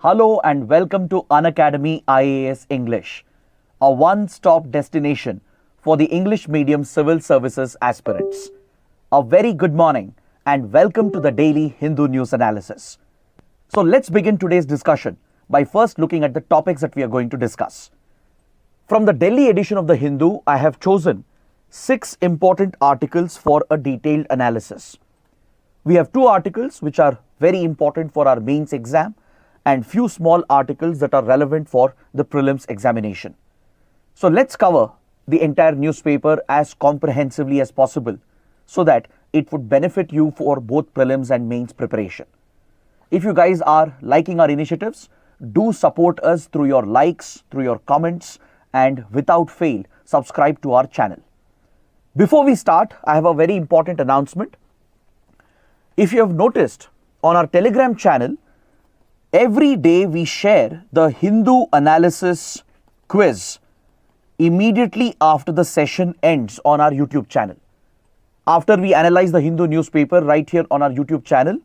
Hello and welcome to Unacademy IAS English, a one-stop destination for the English medium civil services aspirants. A very good morning and welcome to the daily Hindu news analysis. So let's begin today's discussion by first looking at the topics that we are going to discuss. From the Delhi edition of the Hindu, I have chosen 6 important articles for a detailed analysis. We have 2 articles which are very important for our mains exam and few small articles that are relevant for the prelims examination. So let's cover the entire newspaper as comprehensively as possible so that it would benefit you for both prelims and mains preparation. If you guys are liking our initiatives, do support us through your likes, through your comments, and without fail, subscribe to our channel. Before we start, I have a very important announcement. If you have noticed, on our Telegram channel, every day we share the Hindu analysis quiz immediately after the session ends on our YouTube channel. After we analyze the Hindu newspaper right here on our YouTube channel,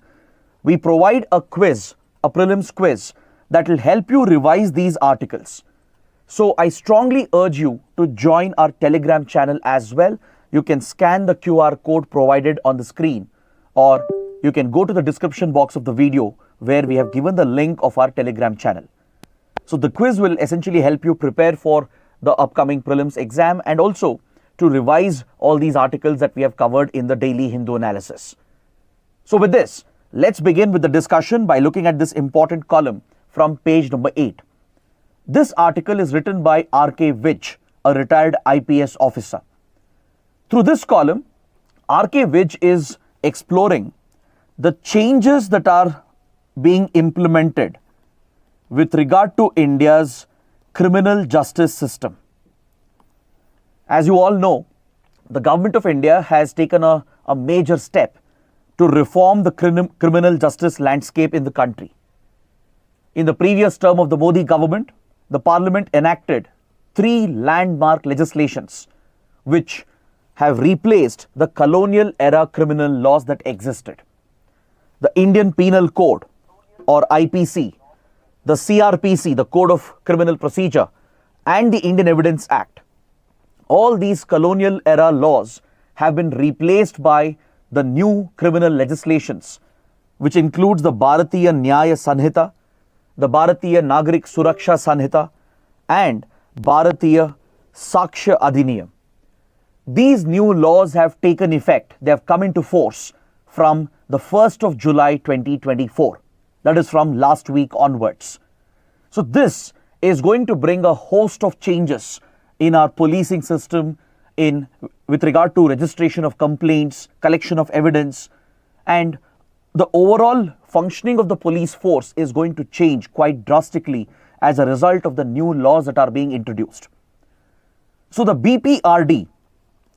we provide a quiz, a prelims quiz that will help you revise these articles. So I strongly urge you to join our Telegram channel as well. You can scan the QR code provided on the screen, or you can go to the description box of the video where we have given the link of our Telegram channel. So the quiz will essentially help you prepare for the upcoming prelims exam and also to revise all these articles that we have covered in the daily Hindu analysis. So with this, let's begin with the discussion by looking at this important column from page number 8. This article is written by R.K. Vij, a retired IPS officer. Through this column, R.K. Vij is exploring the changes that are being implemented with regard to India's criminal justice system. As you all know, the government of India has taken a major step to reform the criminal justice landscape in the country. In the previous term of the Modi government, the parliament enacted 3 landmark legislations which have replaced the colonial era criminal laws that existed. The Indian Penal Code, or IPC, the CRPC, the Code of Criminal Procedure, and the Indian Evidence Act. All these colonial era laws have been replaced by the new criminal legislations, which includes the Bharatiya Nyaya Sanhita, the Bharatiya Nagarik Suraksha Sanhita, and Bharatiya Sakshya Adhiniyam. These new laws have taken effect. They have come into force from the 1st of July 2024. That is from last week onwards. So this is going to bring a host of changes in our policing system with regard to registration of complaints, collection of evidence, and the overall functioning of the police force is going to change quite drastically as a result of the new laws that are being introduced. So the BPRD,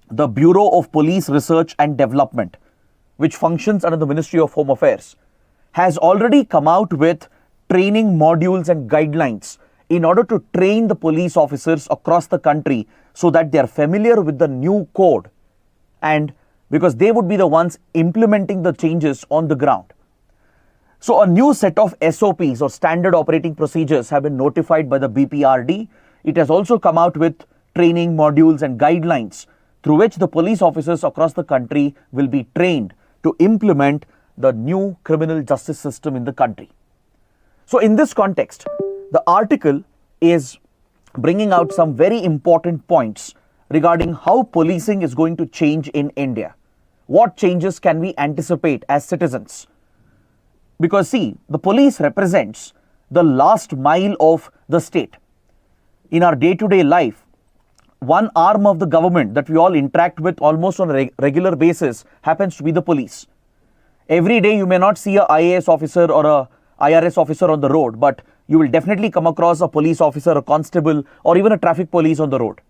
the Bureau of Police Research and Development, which functions under the Ministry of Home Affairs, has already come out with training modules and guidelines in order to train the police officers across the country so that they are familiar with the new code, and because they would be the ones implementing the changes on the ground. So a new set of SOPs or standard operating procedures have been notified by the BPRD. It has also come out with training modules and guidelines through which the police officers across the country will be trained to implement the new criminal justice system in the country. So in this context, the article is bringing out some very important points regarding how policing is going to change in India. What changes can we anticipate as citizens? Because see, the police represents the last mile of the state. In our day-to-day life, one arm of the government that we all interact with almost on a regular basis happens to be the police. Every day you may not see a IAS officer or a IRS officer on the road, but you will definitely come across a police officer, a constable, or even a traffic police on the road.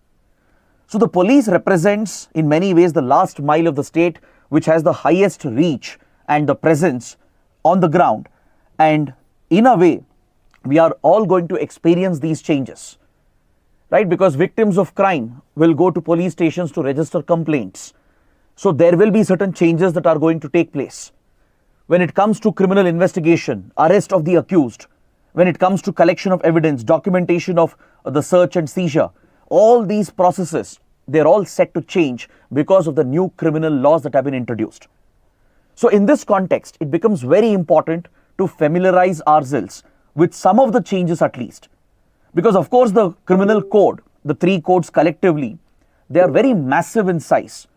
So the police represents in many ways the last mile of the state, which has the highest reach and the presence on the ground. And in a way, we are all going to experience these changes, right? Because victims of crime will go to police stations to register complaints. So there will be certain changes that are going to take place. When it comes to criminal investigation, arrest of the accused, when it comes to collection of evidence, documentation of the search and seizure, all these processes, they're all set to change because of the new criminal laws that have been introduced. So in this context, it becomes very important to familiarize ourselves with some of the changes at least. Because of course the criminal code, the 3 codes collectively, they are very massive in size.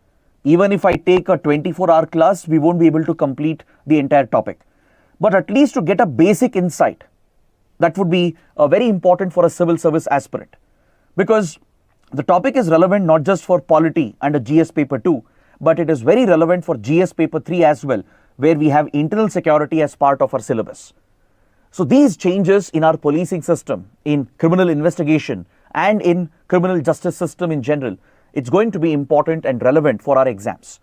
Even if I take a 24-hour class, we won't be able to complete the entire topic. But at least to get a basic insight, that would be very important for a civil service aspirant. Because the topic is relevant not just for polity and a GS paper 2, but it is very relevant for GS paper 3 as well, where we have internal security as part of our syllabus. So these changes in our policing system, in criminal investigation and in criminal justice system in general, it's going to be important and relevant for our exams.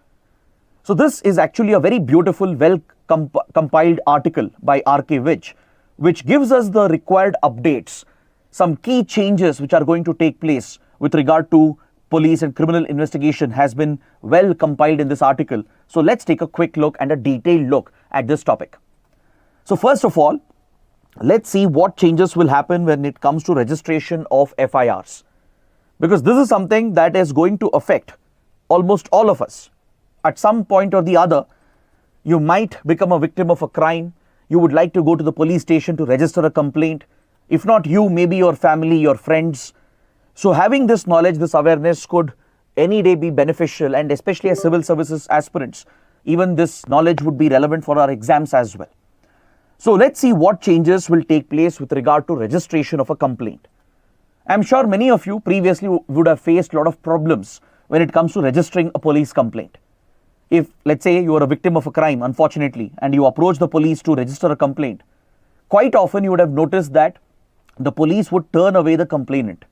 So this is actually a very beautiful, compiled article by R.K. Vij, which gives us the required updates, some key changes which are going to take place with regard to police and criminal investigation has been well compiled in this article. So let's take a quick look and a detailed look at this topic. So first of all, let's see what changes will happen when it comes to registration of FIRs. Because this is something that is going to affect almost all of us. At some point or the other, you might become a victim of a crime. You would like to go to the police station to register a complaint. If not you, maybe your family, your friends. So having this knowledge, this awareness could any day be beneficial, and especially as civil services aspirants, even this knowledge would be relevant for our exams as well. So let's see what changes will take place with regard to registration of a complaint. I'm sure many of you previously would have faced a lot of problems when it comes to registering a police complaint. If, let's say, you are a victim of a crime, unfortunately, and you approach the police to register a complaint, quite often you would have noticed that the police would turn away the complainant.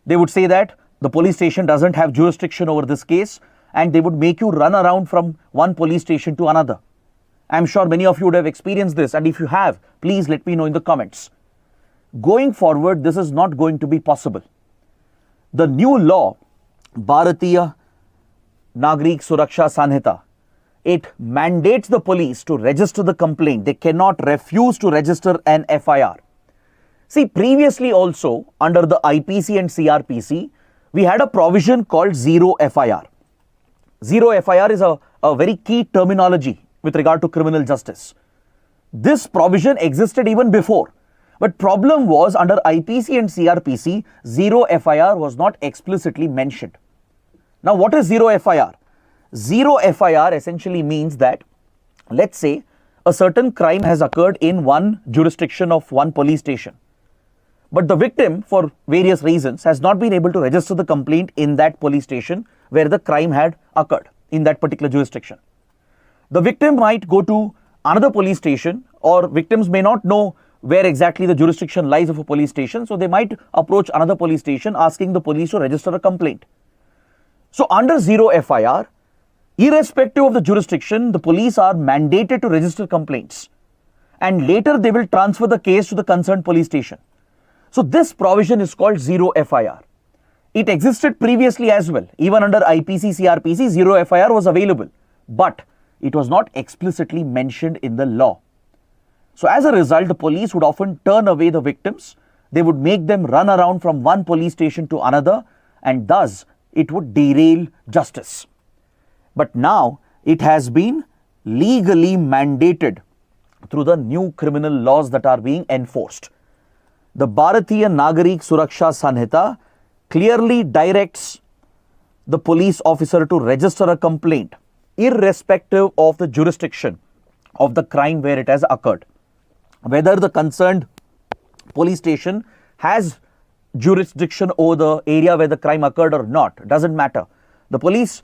They would say that the police station doesn't have jurisdiction over this case, and they would make you run around from one police station to another. I'm sure many of you would have experienced this, and if you have, please let me know in the comments. Going forward, this is not going to be possible. The new law, Bharatiya Nagarik Suraksha Sanhita, it mandates the police to register the complaint. They cannot refuse to register an FIR. See, previously also under the IPC and CRPC, we had a provision called zero FIR. Zero FIR is a very key terminology with regard to criminal justice. This provision existed even before. But problem was under IPC and CRPC, zero FIR was not explicitly mentioned. Now what is zero FIR? Zero FIR essentially means that, let's say, a certain crime has occurred in one jurisdiction of one police station. But the victim, for various reasons, has not been able to register the complaint in that police station where the crime had occurred in that particular jurisdiction. The victim might go to another police station, or victims may not know where exactly the jurisdiction lies of a police station, so they might approach another police station asking the police to register a complaint. So under zero FIR, irrespective of the jurisdiction, the police are mandated to register complaints, and later they will transfer the case to the concerned police station. So this provision is called zero FIR. It existed previously as well. Even under IPC, CRPC, zero FIR was available, but it was not explicitly mentioned in the law. So as a result, the police would often turn away the victims. They would make them run around from one police station to another, and thus it would derail justice. But now it has been legally mandated through the new criminal laws that are being enforced. The Bharatiya Nagarik Suraksha Sanhita clearly directs the police officer to register a complaint irrespective of the jurisdiction of the crime where it has occurred. Whether the concerned police station has jurisdiction over the area where the crime occurred or not, doesn't matter. The police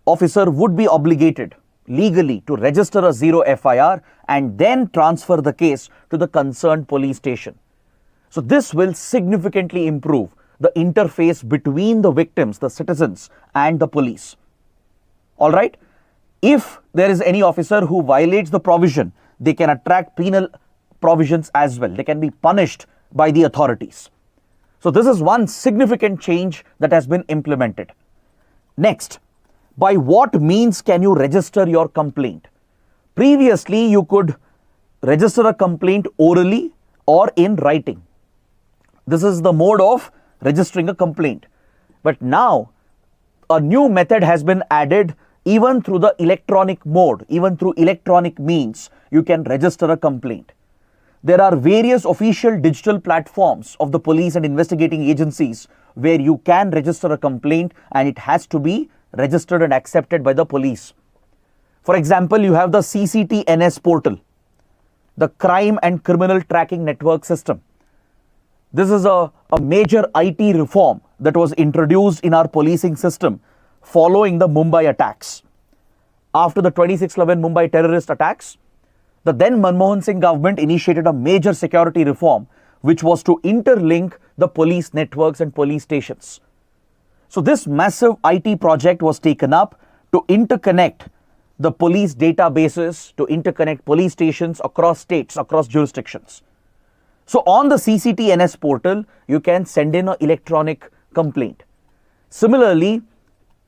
officer would be obligated legally to register a zero FIR and then transfer the case to the concerned police station. So this will significantly improve the interface between the victims, the citizens, and the police. All right? If there is any officer who violates the provision, they can attract penal provisions as well. They can be punished by the authorities. So this is one significant change that has been implemented. Next, by what means can you register your complaint? Previously, you could register a complaint orally or in writing. This is the mode of registering a complaint. But now a new method has been added. Even through the electronic mode, even through electronic means, you can register a complaint. There are various official digital platforms of the police and investigating agencies where you can register a complaint, and it has to be registered and accepted by the police. For example, you have the CCTNS portal, the Crime and Criminal Tracking Network System. This is a major IT reform that was introduced in our policing system following the Mumbai attacks. After the 26/11 Mumbai terrorist attacks, the then Manmohan Singh government initiated a major security reform which was to interlink the police networks and police stations. So this massive IT project was taken up to interconnect the police databases, to interconnect police stations across states, across jurisdictions. So on the CCTNS portal, you can send in an electronic complaint. Similarly,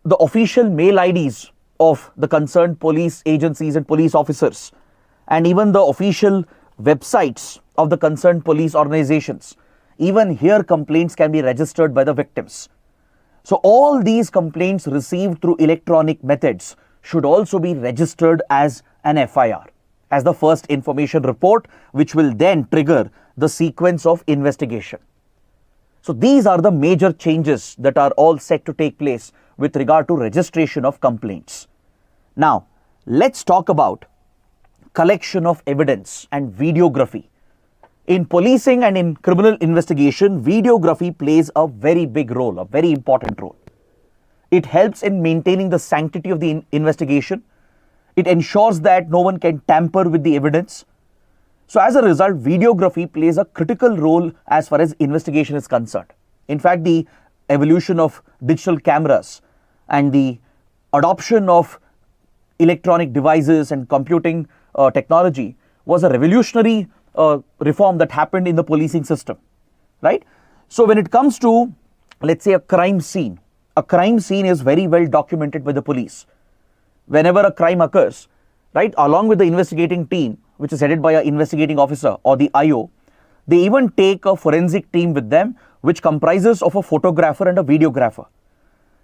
the official mail IDs of the concerned police agencies and police officers, and even the official websites of the concerned police organizations, even here complaints can be registered by the victims. So all these complaints received through electronic methods should also be registered as an FIR, as the first information report, which will then trigger the sequence of investigation. So these are the major changes that are all set to take place with regard to registration of complaints. Now, let's talk about collection of evidence and videography. In policing and in criminal investigation, videography plays a very big role, a very important role. It helps in maintaining the sanctity of the investigation. It ensures that no one can tamper with the evidence. So as a result, videography plays a critical role as far as investigation is concerned. In fact, the evolution of digital cameras and the adoption of electronic devices and computing technology was a revolutionary reform that happened in the policing system, right? So when it comes to, let's say, a crime scene is very well documented by the police. Whenever a crime occurs, right, along with the investigating team, which is headed by an investigating officer or the IO, they even take a forensic team with them, which comprises of a photographer and a videographer.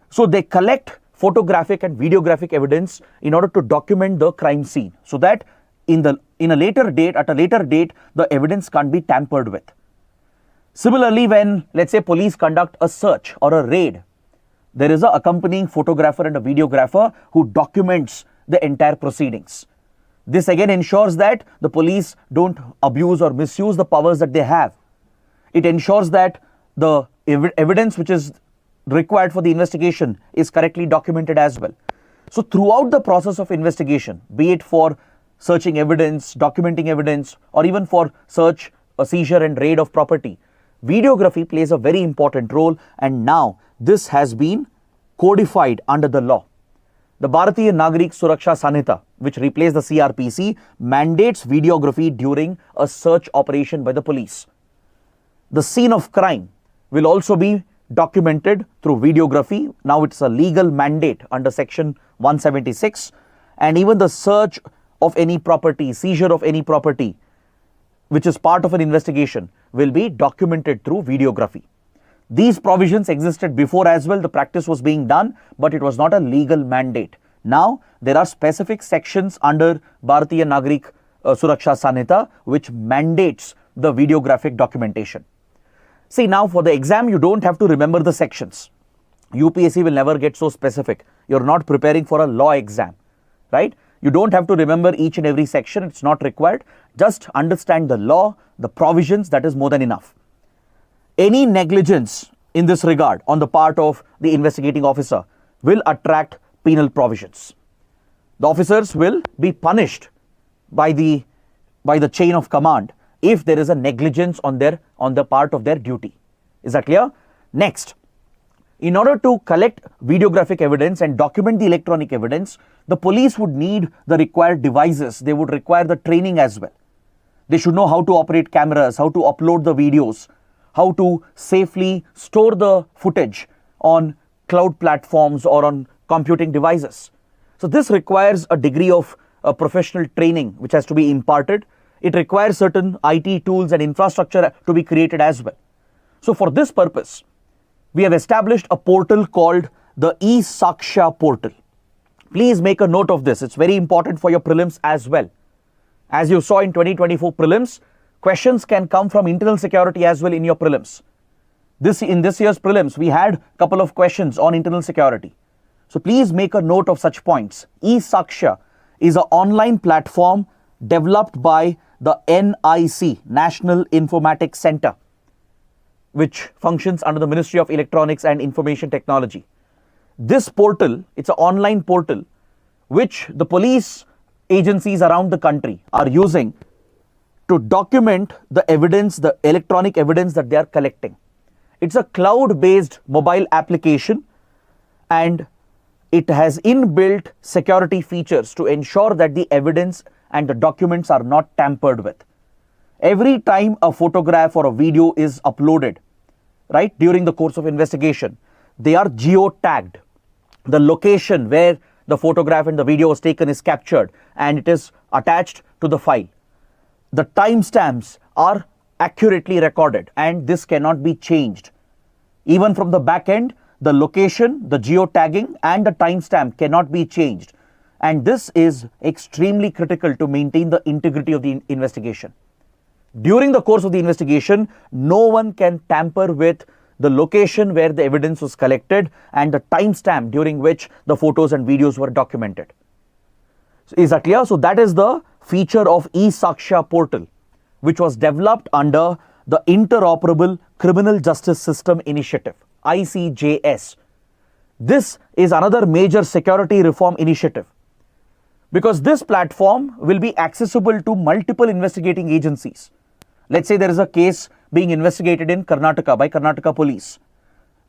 So they collect photographic and videographic evidence in order to document the crime scene, so that at a later date, the evidence can't be tampered with. Similarly, when, let's say, police conduct a search or a raid, there is an accompanying photographer and a videographer who documents the entire proceedings. This again ensures that the police don't abuse or misuse the powers that they have. It ensures that the evidence which is required for the investigation is correctly documented as well. So throughout the process of investigation, be it for searching evidence, documenting evidence, or even for search, seizure and raid of property, videography plays a very important role, and now this has been codified under the law. The Bharatiya Nagarik Suraksha Sanhita, which replaced the CRPC, mandates videography during a search operation by the police. The scene of crime will also be documented through videography. Now it's a legal mandate under section 176, and even the search of any property, seizure of any property, which is part of an investigation, will be documented through videography. These provisions existed before as well. The practice was being done, but it was not a legal mandate. Now there are specific sections under Bharatiya Nagarik Suraksha Sanhita which mandates the videographic documentation. See, now for the exam, you don't have to remember the sections. UPSC will never get so specific. You're not preparing for a law exam, right? You don't have to remember each and every section. It's not required. Just understand the law, the provisions, that is more than enough. Any negligence in this regard on the part of the investigating officer will attract penal provisions. The officers will be punished by the chain of command if there is a negligence on the part of their duty. Is that clear? Next, in order to collect videographic evidence and document the electronic evidence, the police would need the required devices. They would require the training as well. They should know how to operate cameras, how to upload the videos, how to safely store the footage on cloud platforms or on computing devices. So this requires a degree of professional training which has to be imparted. it requires certain IT tools and infrastructure to be created as well. So for this purpose, we have established a portal called the eSaksha portal. Please make a note of this. It's very important for your prelims as well. As you saw in 2024 prelims, questions can come from internal security as well in your prelims. In this year's prelims, we had a couple of questions on internal security. So please make a note of such points. eSaksha is an online platform developed by the NIC, National Informatics Center, which functions under the Ministry of Electronics and Information Technology. This portal, it's an online portal which the police agencies around the country are using to document the evidence, the electronic evidence that they are collecting. It's a cloud-based mobile application and it has inbuilt security features to ensure that the evidence and the documents are not tampered with. Every time a photograph or a video is uploaded, right, during the course of investigation, they are geo-tagged. The location where the photograph and the video was taken is captured and it is attached to the file. The timestamps are accurately recorded and this cannot be changed. Even from the back end, the location, the geo-tagging and the timestamp cannot be changed. And this is extremely critical to maintain the integrity of the investigation. During the course of the investigation, no one can tamper with the location where the evidence was collected and the timestamp during which the photos and videos were documented. So is that clear? So that is the feature of eSaksha portal, which was developed under the Interoperable Criminal Justice System Initiative, ICJS. This is another major security reform initiative because this platform will be accessible to multiple investigating agencies. Let's say there is a case being investigated in Karnataka by Karnataka Police.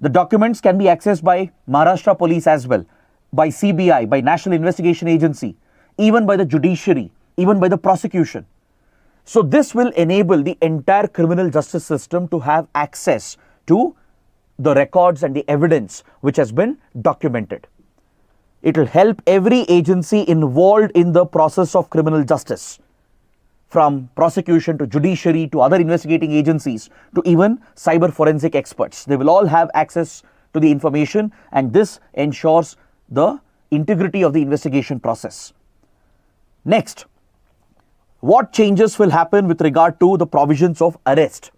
The documents can be accessed by Maharashtra Police as well, by CBI, by National Investigation Agency, even by the judiciary, even by the prosecution. So this will enable the entire criminal justice system to have access to the records and the evidence which has been documented. It will help every agency involved in the process of criminal justice, from prosecution to judiciary to other investigating agencies to even cyber forensic experts. They will all have access to the information and this ensures the integrity of the investigation process. Next, what changes will happen with regard to the provisions of arrest?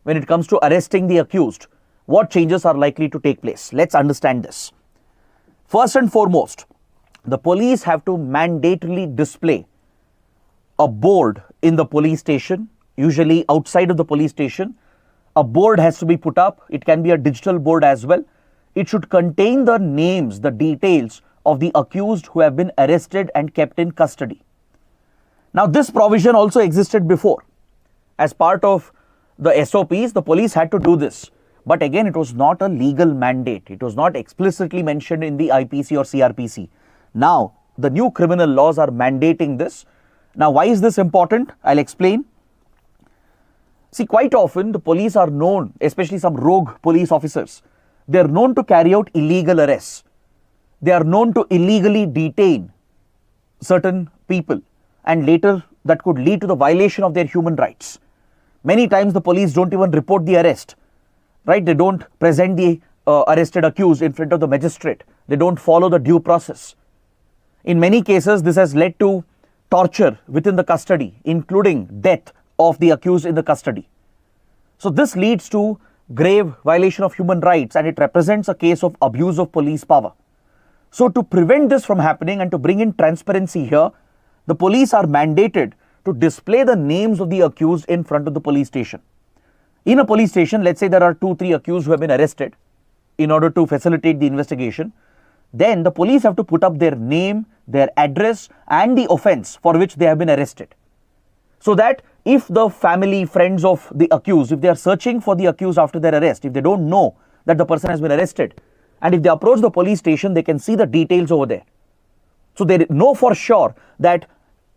When it comes to arresting the accused, what changes are likely to take place? Let's understand this. First and foremost, the police have to mandatorily display a board in the police station, usually outside of the police station. A board has to be put up. It can be a digital board as well. It should contain the names, the details of the accused who have been arrested and kept in custody. Now, this provision also existed before. As part of the SOPs, the police had to do this. But again, it was not a legal mandate. It was not explicitly mentioned in the IPC or CRPC. Now, the new criminal laws are mandating this. Now, why is this important? I'll explain. See, quite often the police are known, especially some rogue police officers, they are known to carry out illegal arrests. They are known to illegally detain certain people and later that could lead to the violation of their human rights. Many times the police don't even report the arrest, right? They don't present the arrested accused in front of the magistrate. They don't follow the due process. In many cases, this has led to torture within the custody, including death of the accused in the custody. So this leads to grave violation of human rights and it represents a case of abuse of police power. So to prevent this from happening and to bring in transparency here, the police are mandated to display the names of the accused in front of the police station. In a police station, let's say there are 2-3 accused who have been arrested in order to facilitate the investigation. Then the police have to put up their name, their address and the offense for which they have been arrested. So that if the family, friends of the accused, if they are searching for the accused after their arrest, if they don't know that the person has been arrested, and if they approach the police station, they can see the details over there. So they know for sure that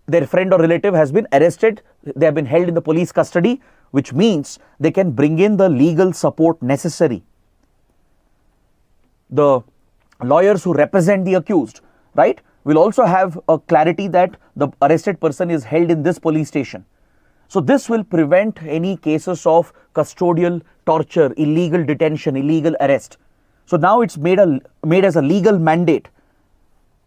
their friend or relative has been arrested, they have been held in the police custody, which means they can bring in the legal support necessary. The lawyers who represent the accused, right, will also have a clarity that the arrested person is held in this police station. So this will prevent any cases of custodial torture, illegal detention, illegal arrest. So now it's made as a legal mandate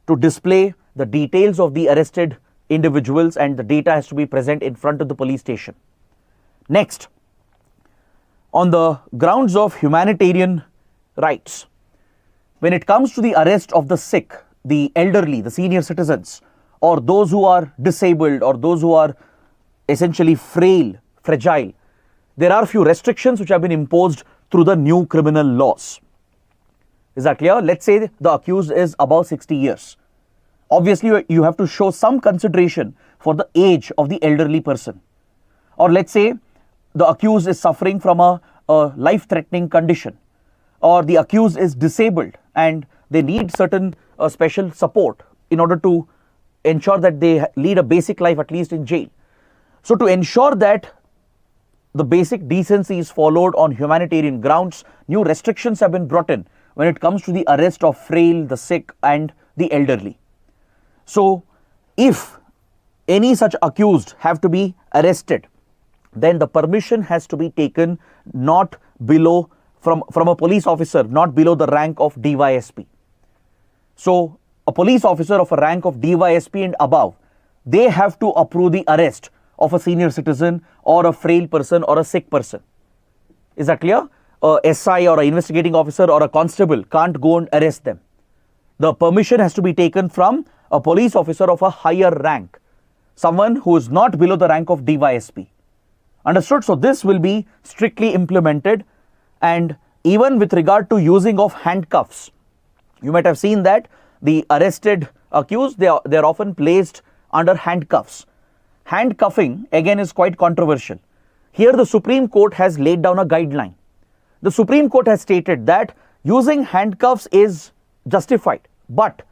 to display the details of the arrested individuals, and the data has to be present in front of the police station. Next, on the grounds of humanitarian rights, when it comes to the arrest of the sick, the elderly, the senior citizens, or those who are disabled, or those who are essentially frail, fragile, there are few restrictions which have been imposed through the new criminal laws. Is that clear? Let's say the accused is above 60 years. Obviously, you have to show some consideration for the age of the elderly person. Or let's say the accused is suffering from a life-threatening condition, or the accused is disabled and they need certain special support in order to ensure that they lead a basic life, at least in jail. So to ensure that the basic decency is followed on humanitarian grounds, new restrictions have been brought in when it comes to the arrest of frail, the sick, and the elderly. So if any such accused have to be arrested, then the permission has to be taken not below, from a police officer, not below the rank of DYSP. So a police officer of a rank of DYSP and above, they have to approve the arrest of a senior citizen or a frail person or a sick person. Is that clear? A SI or an investigating officer or a constable can't go and arrest them. The permission has to be taken from a police officer of a higher rank, someone who is not below the rank of DYSP. Understood? So this will be strictly implemented. And even with regard to using of handcuffs, you might have seen that the arrested accused, they are often placed under handcuffs. Handcuffing again is quite controversial. Here the Supreme Court has laid down a guideline. The Supreme Court has stated that using handcuffs is justified, but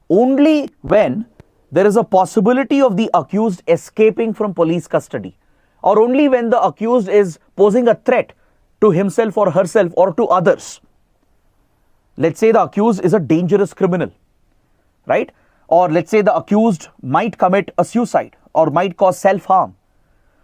only when there is a possibility of the accused escaping from police custody, or only when the accused is posing a threat to himself or herself or to others. Let's say the accused is a dangerous criminal, right? Or let's say the accused might commit a suicide or might cause self-harm,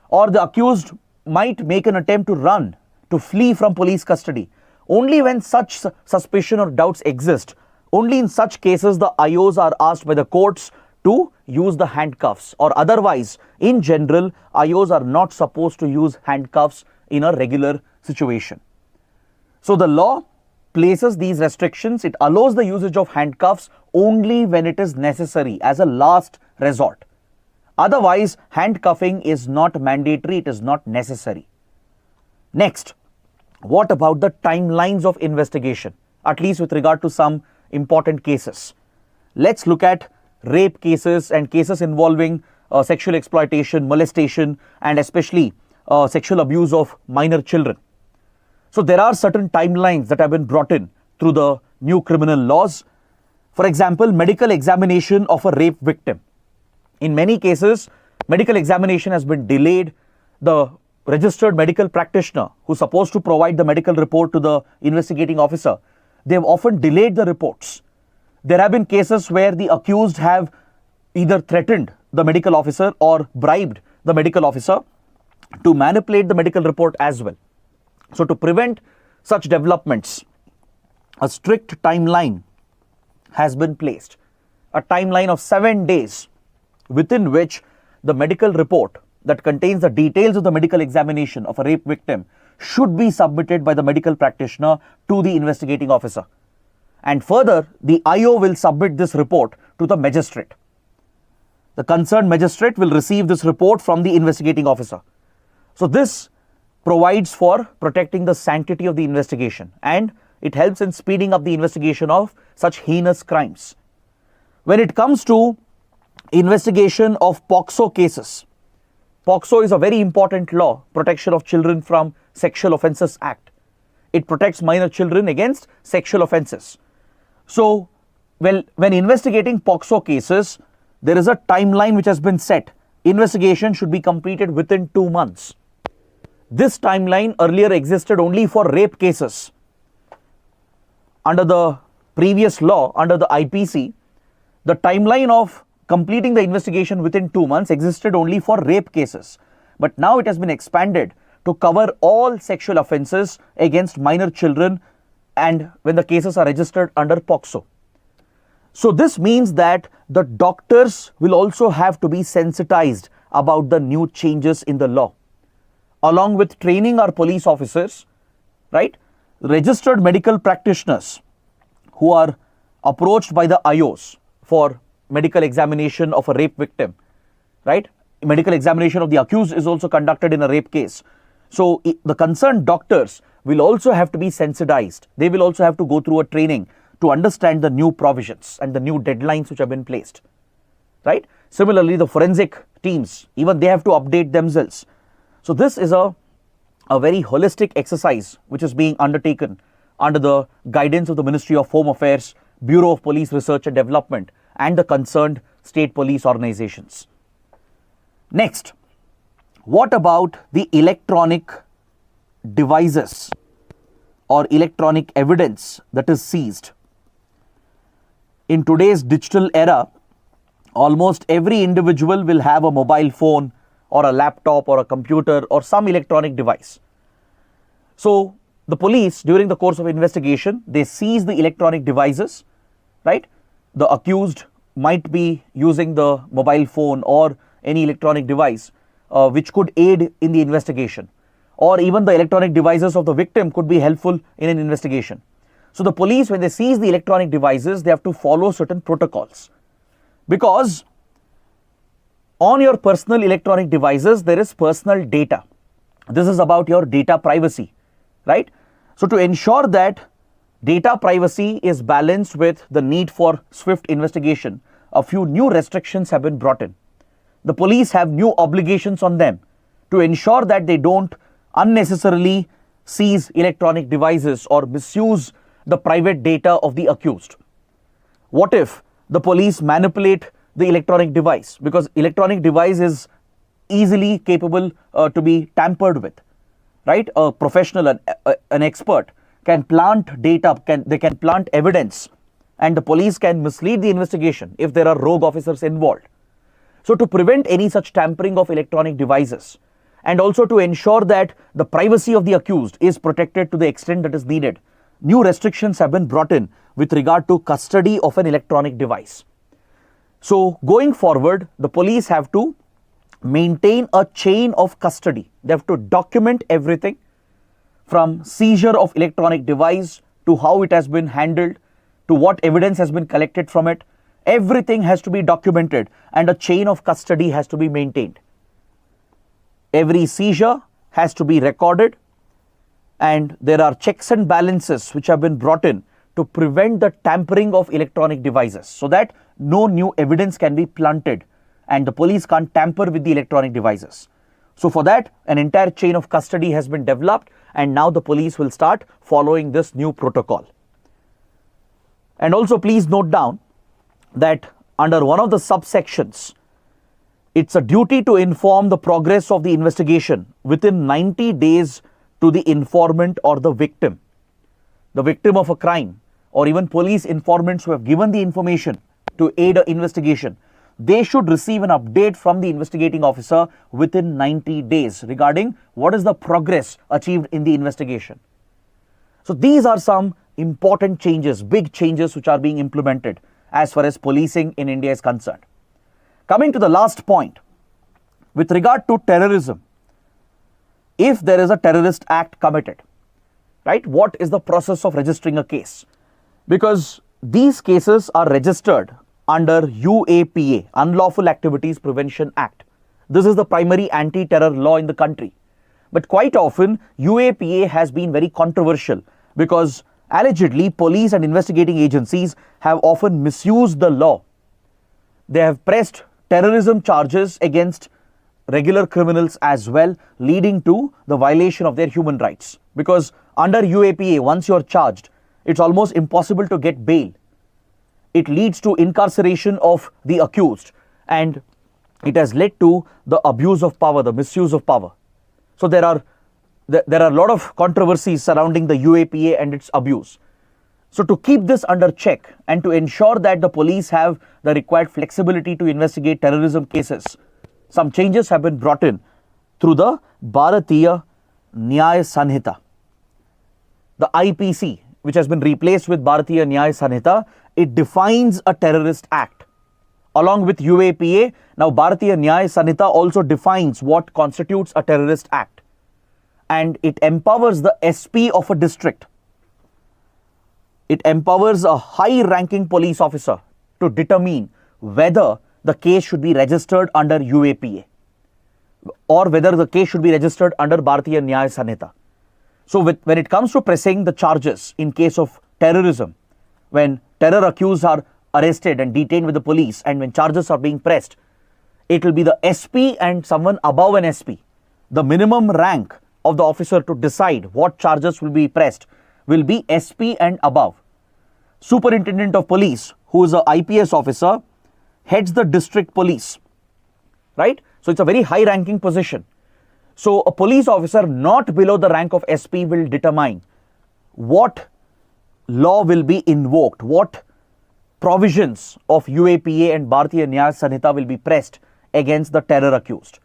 or the accused might make an attempt to run, to flee from police custody. Only when such suspicion or doubts exist, only in such cases the IOs are asked by the courts to use the handcuffs, or otherwise in general IOs are not supposed to use handcuffs in a regular situation. So the law places these restrictions. It allows the usage of handcuffs only when it is necessary as a last resort. Otherwise, handcuffing is not mandatory, it is not necessary. Next, what about the timelines of investigation, at least with regard to some important cases? Let's look at rape cases and cases involving sexual exploitation, molestation, and especially sexual abuse of minor children. So there are certain timelines that have been brought in through the new criminal laws. For example, medical examination of a rape victim. In many cases, medical examination has been delayed. The registered medical practitioner who's supposed to provide the medical report to the investigating officer, they have often delayed the reports. There have been cases where the accused have either threatened the medical officer or bribed the medical officer to manipulate the medical report as well. So to prevent such developments, a strict timeline has been placed, a timeline of 7 days within which the medical report that contains the details of the medical examination of a rape victim should be submitted by the medical practitioner to the investigating officer. And further, the IO will submit this report to the magistrate. The concerned magistrate will receive this report from the investigating officer. So this provides for protecting the sanctity of the investigation, and it helps in speeding up the investigation of such heinous crimes. When it comes to investigation of POCSO cases, POCSO is a very important law, Protection of Children from Sexual Offences Act. It protects minor children against sexual offences. So, when investigating POCSO cases, there is a timeline which has been set. Investigation should be completed within 2 months. This timeline earlier existed only for rape cases. Under the previous law, under the IPC, the timeline of completing the investigation within 2 months existed only for rape cases. but now it has been expanded to cover all sexual offences against minor children and when the cases are registered under POCSO. So this means that the doctors will also have to be sensitized about the new changes in the law. Along with training our police officers, right? Registered medical practitioners who are approached by the IOs for medical examination of a rape victim, right? Medical examination of the accused is also conducted in a rape case. So the concerned doctors will also have to be sensitized. They will also have to go through a training to understand the new provisions and the new deadlines which have been placed, right? Similarly, the forensic teams, even they have to update themselves. So this is a very holistic exercise which is being undertaken under the guidance of the Ministry of Home Affairs, Bureau of Police Research and Development, and the concerned state police organizations. Next, what about the electronic devices or electronic evidence that is seized? In today's digital era, almost every individual will have a mobile phone or a laptop or a computer or some electronic device. So the police, during the course of investigation, they seize the electronic devices, right? The accused might be using the mobile phone or any electronic device which could aid in the investigation, or even the electronic devices of the victim could be helpful in an investigation. So the police, when they seize the electronic devices, they have to follow certain protocols, because on your personal electronic devices there is personal data. This is about your data privacy, right? So to ensure that data privacy is balanced with the need for swift investigation, a few new restrictions have been brought in. The police have new obligations on them to ensure that they don't unnecessarily seize electronic devices or misuse the private data of the accused. What if the police manipulate the electronic device? Because electronic device is easily capable to be tampered with, right? A professional, an expert can plant data, they can plant evidence, and the police can mislead the investigation if there are rogue officers involved. So to prevent any such tampering of electronic devices, and also to ensure that the privacy of the accused is protected to the extent that is needed, new restrictions have been brought in with regard to custody of an electronic device. So going forward, the police have to maintain a chain of custody. They have to document everything from seizure of electronic device to how it has been handled, to what evidence has been collected from it. Everything has to be documented and a chain of custody has to be maintained. Every seizure has to be recorded, and there are checks and balances which have been brought in to prevent the tampering of electronic devices, so that no new evidence can be planted and the police can't tamper with the electronic devices. So for that, an entire chain of custody has been developed, and now the police will start following this new protocol. And also please note down that under one of the subsections, it's a duty to inform the progress of the investigation within 90 days to the informant or the victim of a crime, or even police informants who have given the information to aid an investigation. They should receive an update from the investigating officer within 90 days regarding what is the progress achieved in the investigation. So these are some important changes, big changes which are being implemented as far as policing in India is concerned. Coming to the last point, with regard to terrorism, if there is a terrorist act committed, right, what is the process of registering a case? Because these cases are registered under UAPA, Unlawful Activities Prevention Act. This is the primary anti-terror law in the country. But quite often, UAPA has been very controversial because allegedly police and investigating agencies have often misused the law. They have pressed terrorism charges against regular criminals as well, leading to the violation of their human rights. Because under UAPA, once you're charged, it's almost impossible to get bail. It leads to incarceration of the accused, and it has led to the abuse of power, the misuse of power. So there are a lot of controversies surrounding the UAPA and its abuse. So to keep this under check and to ensure that the police have the required flexibility to investigate terrorism cases, some changes have been brought in through the Bharatiya Nyaya Sanhita. The IPC, which has been replaced with Bharatiya Nyaya Sanhita, it defines a terrorist act. Along with UAPA, now Bharatiya Nyaya Sanhita also defines what constitutes a terrorist act. And it empowers the SP of a district. It empowers a high-ranking police officer to determine whether the case should be registered under UAPA or whether the case should be registered under Bharatiya Nyaya Sanhita. So when it comes to pressing the charges in case of terrorism, when terror accused are arrested and detained with the police, and when charges are being pressed, it will be the SP and someone above an SP. The minimum rank of the officer to decide what charges will be pressed will be SP and above. Superintendent of Police, who is a IPS officer, heads the district police, right? So it's a very high ranking position. So a police officer not below the rank of SP will determine what law will be invoked, what provisions of UAPA and Bharatiya Nyaya Sanhita will be pressed against the terror accused.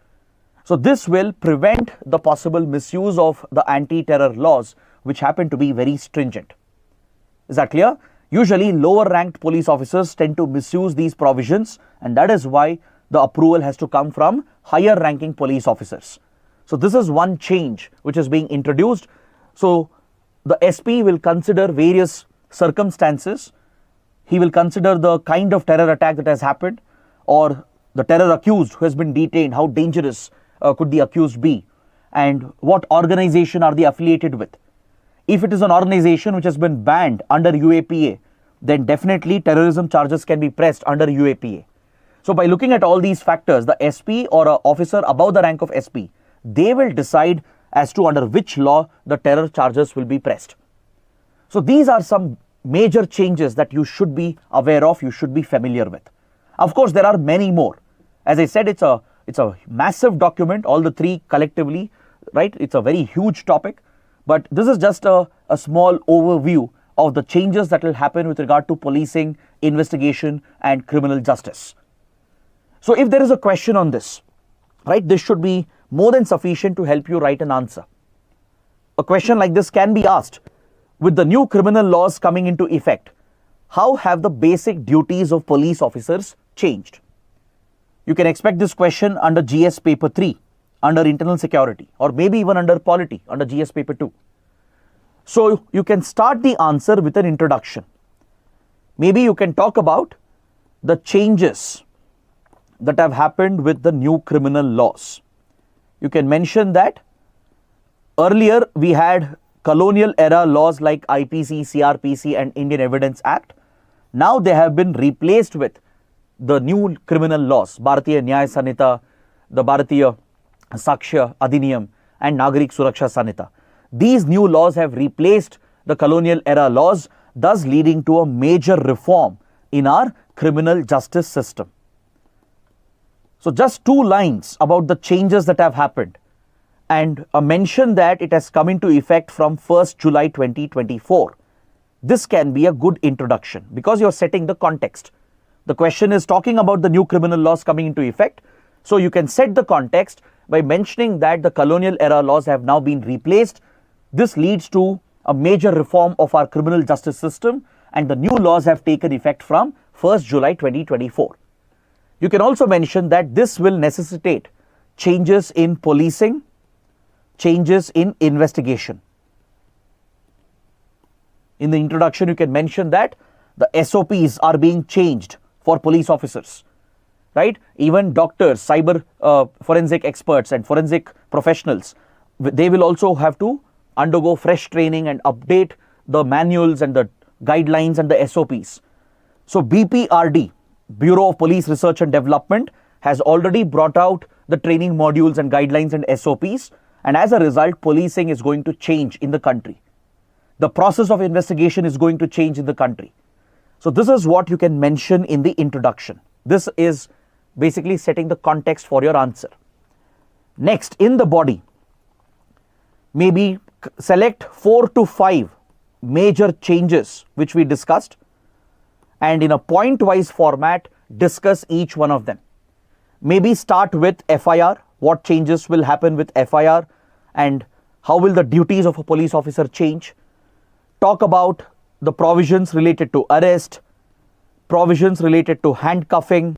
So this will prevent the possible misuse of the anti-terror laws, which happen to be very stringent. Is that clear? Usually lower ranked police officers tend to misuse these provisions, and that is why the approval has to come from higher ranking police officers. So this is one change which is being introduced. So the SP will consider various circumstances. He will consider the kind of terror attack that has happened, or the terror accused who has been detained, how dangerous could the accused be, and what organization are they affiliated with. If it is an organization which has been banned under UAPA, then definitely terrorism charges can be pressed under UAPA. So by looking at all these factors, the SP or an officer above the rank of SP, they will decide as to under which law the terror charges will be pressed. So these are some major changes that you should be aware of, you should be familiar with. Of course, there are many more. As I said, it's a massive document, all the three collectively, right? It's a very huge topic, but this is just a small overview of the changes that will happen with regard to policing, investigation, and criminal justice. So if there is a question on this, right, this should be more than sufficient to help you write an answer. A question like this can be asked: with the new criminal laws coming into effect, how have the basic duties of police officers changed? You can expect this question under GS paper 3, under internal security, or maybe even under polity, under GS paper 2. So you can start the answer with an introduction. Maybe you can talk about the changes that have happened with the new criminal laws. You can mention that earlier we had colonial era laws like IPC, CRPC and Indian Evidence Act. Now they have been replaced with the new criminal laws, Bharatiya Nyaya Sanhita, the Bharatiya Sakshya Adhiniyam and Nagarik Suraksha Sanhita. These new laws have replaced the colonial era laws, thus leading to a major reform in our criminal justice system. So just 2 lines about the changes that have happened, and a mention that it has come into effect from 1st July 2024. This can be a good introduction because you're setting the context. The question is talking about the new criminal laws coming into effect. So you can set the context by mentioning that the colonial era laws have now been replaced. This leads to a major reform of our criminal justice system, and the new laws have taken effect from 1st July 2024. You can also mention that this will necessitate changes in policing, changes in investigation. In the introduction, you can mention that the SOPs are being changed for police officers, right? Even doctors, cyber forensic experts and forensic professionals, they will also have to undergo fresh training and update the manuals and the guidelines and the SOPs. So BPRD, Bureau of Police Research and Development, has already brought out the training modules and guidelines and SOPs, and as a result, policing is going to change in the country. The process of investigation is going to change in the country. So this is what you can mention in the introduction. This is basically setting the context for your answer. Next, in the body, maybe select 4 to 5 major changes which we discussed, and in a point-wise format, discuss each one of them. Maybe start with FIR, what changes will happen with FIR and how will the duties of a police officer change. Talk about the provisions related to arrest, provisions related to handcuffing,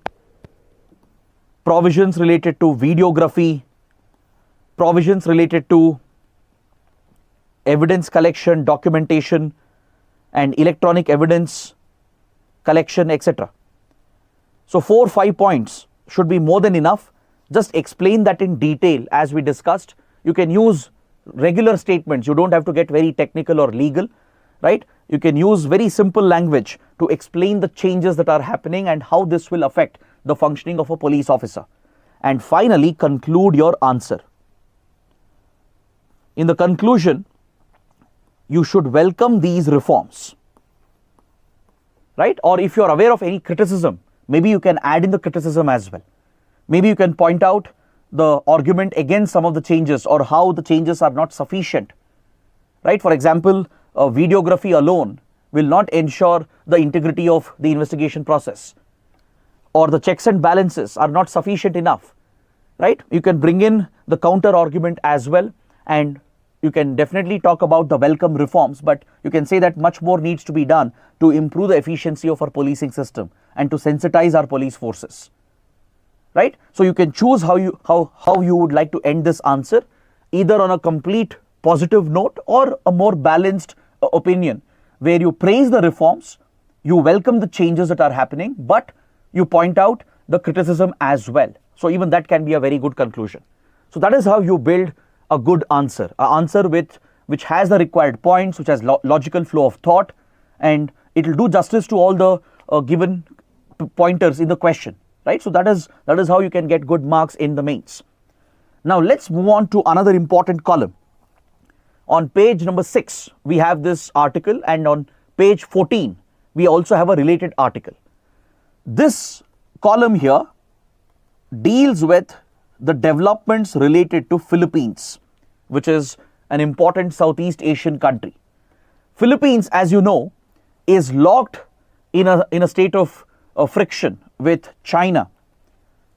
provisions related to videography, provisions related to evidence collection, documentation, and electronic evidence collection, etc. So 4-5 points should be more than enough. Just explain that in detail as we discussed. You can use regular statements. You don't have to get very technical or legal, right? You can use very simple language to explain the changes that are happening and how this will affect the functioning of a police officer. And finally, conclude your answer. In the conclusion, you should welcome these reforms, right? Or if you are aware of any criticism, maybe you can add in the criticism as well. Maybe you can point out the argument against some of the changes or how the changes are not sufficient, right? For example, videography alone will not ensure the integrity of the investigation process, or the checks and balances are not sufficient enough, right? You can bring in the counter argument as well, and you can definitely talk about the welcome reforms, but you can say that much more needs to be done to improve the efficiency of our policing system and to sensitize our police forces, right? So you can choose how you would like to end this answer, either on a complete positive note or a more balanced opinion where you praise the reforms, you welcome the changes that are happening, but you point out the criticism as well. So even that can be a very good conclusion. So that is how you build a good answer, an answer which has the required points, which has logical flow of thought, and it will do justice to all the given pointers in the question, right? So that is how you can get good marks in the mains. Now let's move on to another important column. On page number 6, we have this article, and on page 14, we also have a related article. This column here deals with the developments related to Philippines, which is an important Southeast Asian country. Philippines, as you know, is locked in a state of friction with China.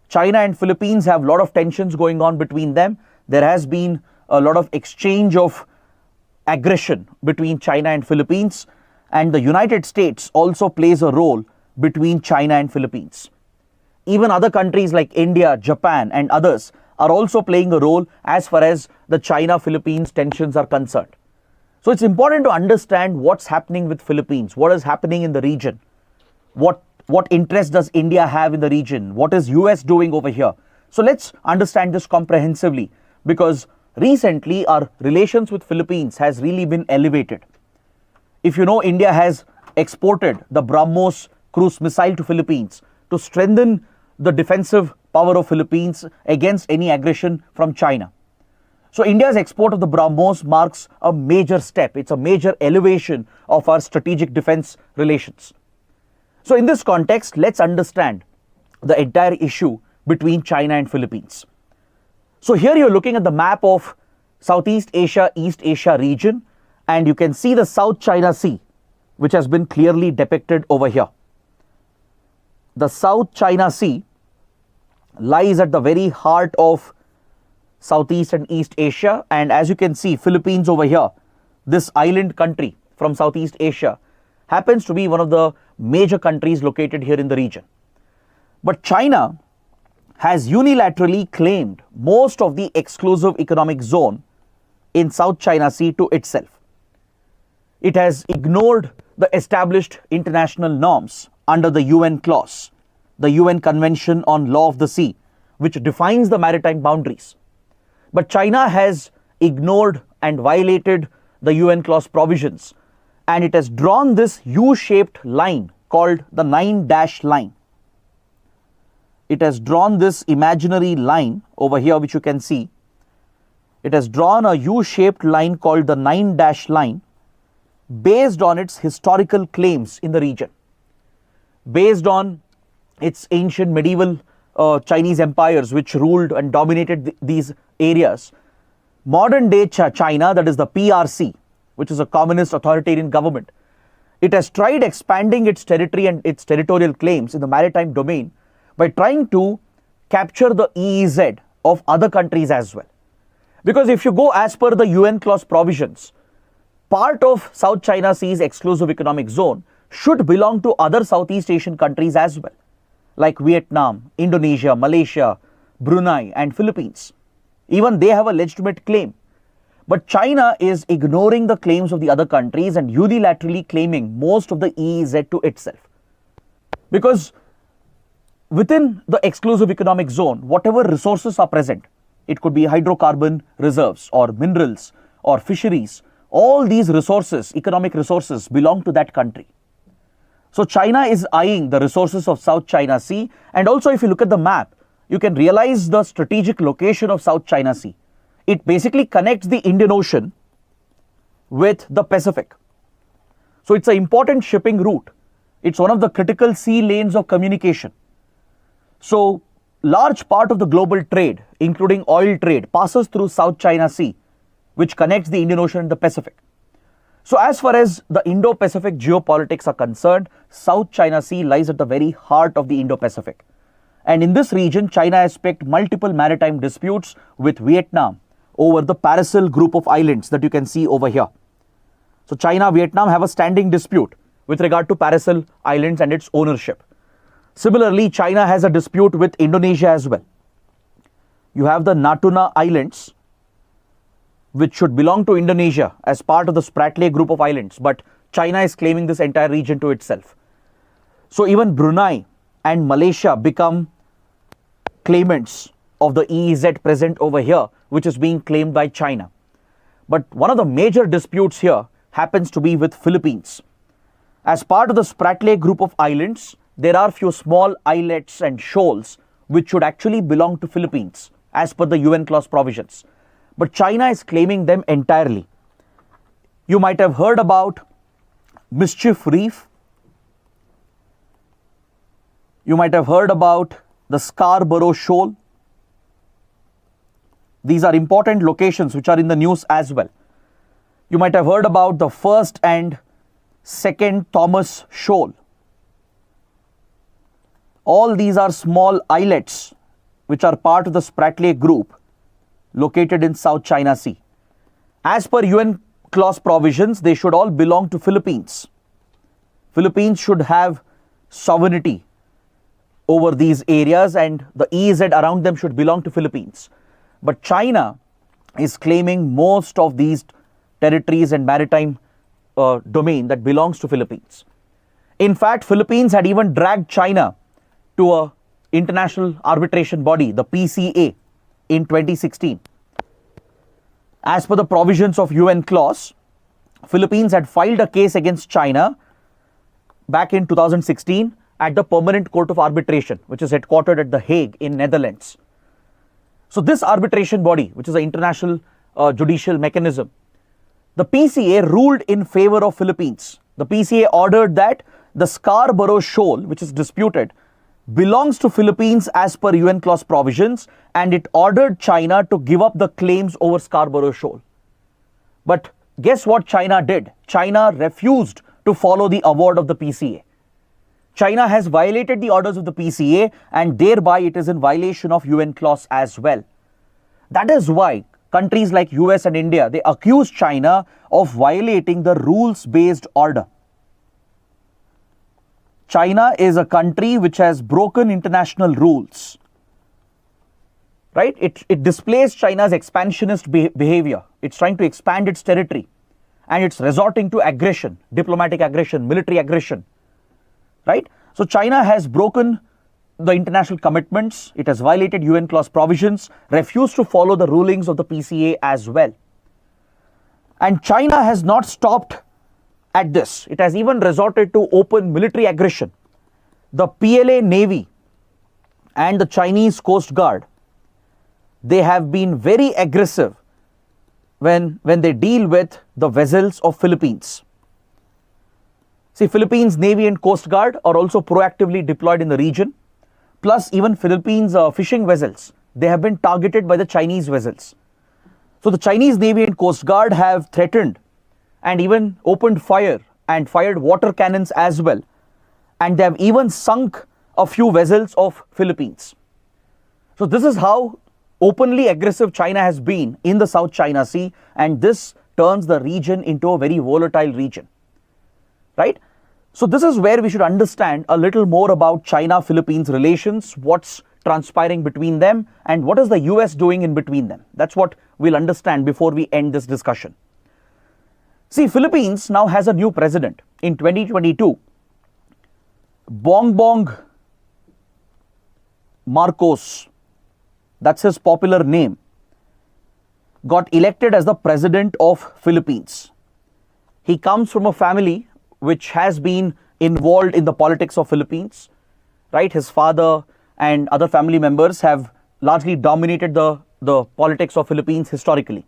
China and Philippines have a lot of tensions going on between them. There has been a lot of exchange of aggression between China and Philippines, and the United States also plays a role between China and Philippines. Even other countries like India, Japan, and others are also playing a role as far as the China-Philippines tensions are concerned. So it's important to understand what's happening with Philippines, what is happening in the region, what interest does India have in the region, what is US doing over here. So let's understand this comprehensively, because recently our relations with Philippines has really been elevated. If you know, India has exported the BrahMos cruise missile to Philippines to strengthen the defensive power of Philippines against any aggression from China. So India's export of the BrahMos marks a major step. It's a major elevation of our strategic defense relations. So in this context, let's understand the entire issue between China and Philippines. So here you're looking at the map of Southeast Asia, East Asia region, and you can see the South China Sea, which has been clearly depicted over here. The South China Sea lies at the very heart of Southeast and East Asia, and as you can see, Philippines over here, this island country from Southeast Asia, happens to be one of the major countries located here in the region. But China has unilaterally claimed most of the exclusive economic zone in South China Sea to itself. It has ignored the established international norms under the UN clause, the UN Convention on Law of the Sea, which defines the maritime boundaries. But China has ignored and violated the UN clause provisions, and it has drawn this U-shaped line called the 9-dash line. It has drawn this imaginary line over here, which you can see. It has drawn a U-shaped line called the 9-dash line based on its historical claims in the region, based on its ancient medieval Chinese empires which ruled and dominated these areas. Modern day China, that is the PRC, which is a communist authoritarian government, it has tried expanding its territory and its territorial claims in the maritime domain by trying to capture the EEZ, of other countries as well. Because if you go as per the UN clause provisions, part of South China Sea's exclusive economic zone should belong to other Southeast Asian countries as well, like Vietnam, Indonesia, Malaysia, Brunei, and Philippines. Even they have a legitimate claim. But China is ignoring the claims of the other countries and unilaterally claiming most of the EEZ to itself. Because within the exclusive economic zone, whatever resources are present, it could be hydrocarbon reserves or minerals or fisheries, all these resources, economic resources, belong to that country. So China is eyeing the resources of South China Sea, and also if you look at the map, you can realize the strategic location of South China Sea. It basically connects the Indian Ocean with the Pacific. So it's an important shipping route. It's one of the critical sea lanes of communication. So large part of the global trade, including oil trade, passes through South China Sea, which connects the Indian Ocean and the Pacific. So as far as the Indo-Pacific geopolitics are concerned, South China Sea lies at the very heart of the Indo-Pacific. And in this region, China has picked multiple maritime disputes with Vietnam over the Paracel group of islands that you can see over here. So China, Vietnam have a standing dispute with regard to Paracel Islands and its ownership. Similarly, China has a dispute with Indonesia as well. You have the Natuna Islands, which should belong to Indonesia as part of the Spratly group of islands, but China is claiming this entire region to itself. So even Brunei and Malaysia become claimants of the EEZ present over here, which is being claimed by China. But one of the major disputes here happens to be with Philippines. As part of the Spratly group of islands, there are few small islets and shoals which should actually belong to Philippines as per the UN clause provisions. But China is claiming them entirely. You might have heard about Mischief Reef. You might have heard about the Scarborough Shoal. These are important locations which are in the news as well. You might have heard about the first and second Thomas Shoal. All these are small islets which are part of the Spratly group located in South China Sea. As per UN clause provisions, they should all belong to Philippines. Philippines should have sovereignty over these areas and the EEZ around them should belong to Philippines. But China is claiming most of these territories and maritime domain that belongs to Philippines. In fact, Philippines had even dragged China to an international arbitration body, the PCA, in 2016. As per the provisions of UN clause, Philippines had filed a case against China back in 2016 at the Permanent Court of Arbitration, which is headquartered at The Hague in Netherlands. So this arbitration body, which is an international judicial mechanism, the PCA ruled in favor of Philippines. The PCA ordered that the Scarborough Shoal, which is disputed, belongs to Philippines as per UN clause provisions, and it ordered China to give up the claims over Scarborough Shoal. But guess what China did? China refused to follow the award of the PCA. China has violated the orders of the PCA and thereby it is in violation of UN clause as well. That is why countries like US and India, they accuse China of violating the rules-based order. China is a country which has broken international rules, right? It displays China's expansionist behavior. It's trying to expand its territory and it's resorting to aggression, diplomatic aggression, military aggression, right? So China has broken the international commitments. It has violated UN clause provisions, refused to follow the rulings of the PCA as well. And China has not stopped at this. It has even resorted to open military aggression. The PLA Navy and the Chinese Coast Guard, they have been very aggressive when they deal with the vessels of Philippines. See, Philippines Navy and Coast Guard are also proactively deployed in the region. Plus, even Philippines fishing vessels, they have been targeted by the Chinese vessels. So the Chinese Navy and Coast Guard have threatened and even opened fire and fired water cannons as well. And they have even sunk a few vessels of Philippines. So this is how openly aggressive China has been in the South China Sea, and this turns the region into a very volatile region, right? So this is where we should understand a little more about China-Philippines relations, what's transpiring between them, and what is the US doing in between them. That's what we'll understand before we end this discussion. See, Philippines now has a new president. In 2022, Bongbong Marcos, that's his popular name, got elected as the president of Philippines. He comes from a family which has been involved in the politics of Philippines, right? His father and other family members have largely dominated the politics of Philippines historically.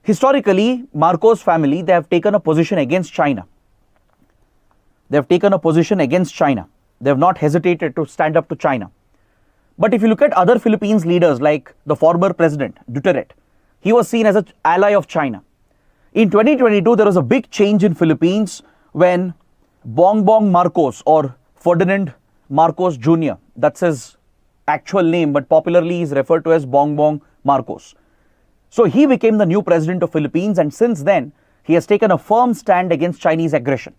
Historically, Marcos family, they have taken a position against China. They have taken a position against China. They have not hesitated to stand up to China. But if you look at other Philippines leaders like the former president, Duterte, he was seen as an ally of China. In 2022, there was a big change in Philippines when Bongbong Marcos, or Ferdinand Marcos Jr., that's his actual name, but popularly he is referred to as Bongbong Marcos. So he became the new president of Philippines, and since then, he has taken a firm stand against Chinese aggression.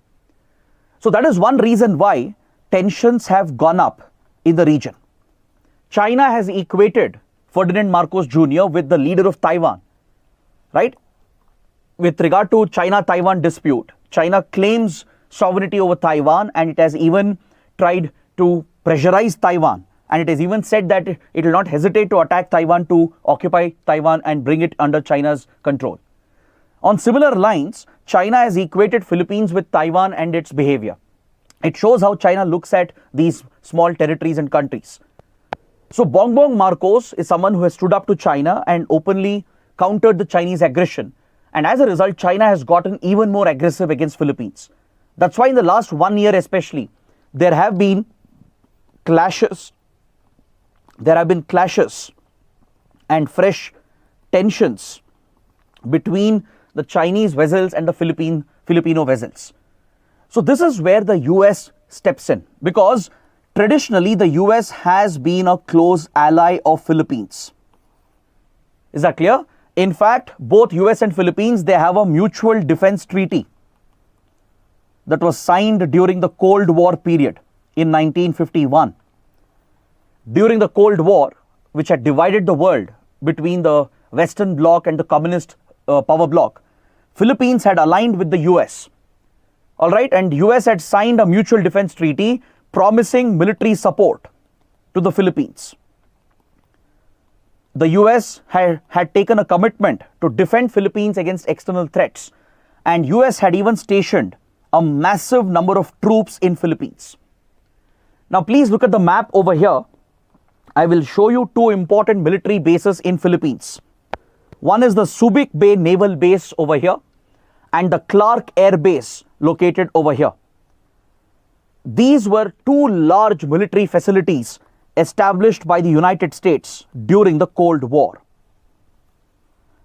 So that is one reason why tensions have gone up in the region. China has equated Ferdinand Marcos Jr. with the leader of Taiwan, right? With regard to China-Taiwan dispute, China claims sovereignty over Taiwan, and it has even tried to pressurize Taiwan, and it has even said that it will not hesitate to attack Taiwan to occupy Taiwan and bring it under China's control. On similar lines, China has equated Philippines with Taiwan and its behavior. It shows how China looks at these small territories and countries. So Bongbong Marcos is someone who has stood up to China and openly countered the Chinese aggression. And as a result, China has gotten even more aggressive against Philippines. That's why in the last 1 year especially, there have been clashes. There have been clashes and fresh tensions between the Chinese vessels and the Filipino vessels. So this is where the US steps in, because traditionally the US has been a close ally of Philippines. Is that clear? In fact, both US and Philippines, they have a mutual defense treaty that was signed during the Cold War period in 1951. During the Cold War, which had divided the world between the Western Bloc and the Communist power bloc, Philippines had aligned with the US. All right, and US had signed a mutual defense treaty promising military support to the Philippines. The US had taken a commitment to defend Philippines against external threats, and US had even stationed a massive number of troops in Philippines. Now please look at the map over here. I will show you two important military bases in Philippines. One is the Subic Bay Naval Base over here, and the Clark Air Base located over here. These were two large military facilities established by the United States during the Cold War.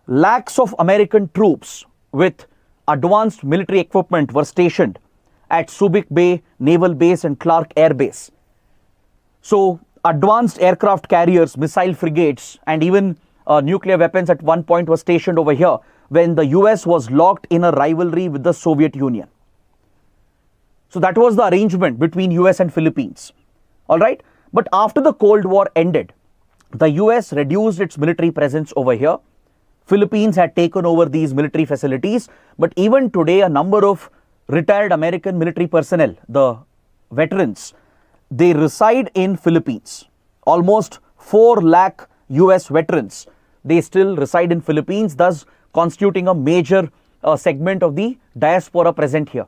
Lakhs of American troops with advanced military equipment were stationed at Subic Bay Naval Base and Clark Air Base. So advanced aircraft carriers, missile frigates, and even nuclear weapons at one point were stationed over here when the US was locked in a rivalry with the Soviet Union. So that was the arrangement between US and Philippines. All right. But after the Cold War ended, the US reduced its military presence over here. Philippines had taken over these military facilities. But even today, a number of retired American military personnel, the veterans, they reside in Philippines. Almost 4 lakh US veterans, they still reside in Philippines, thus constituting a major segment of the diaspora present here.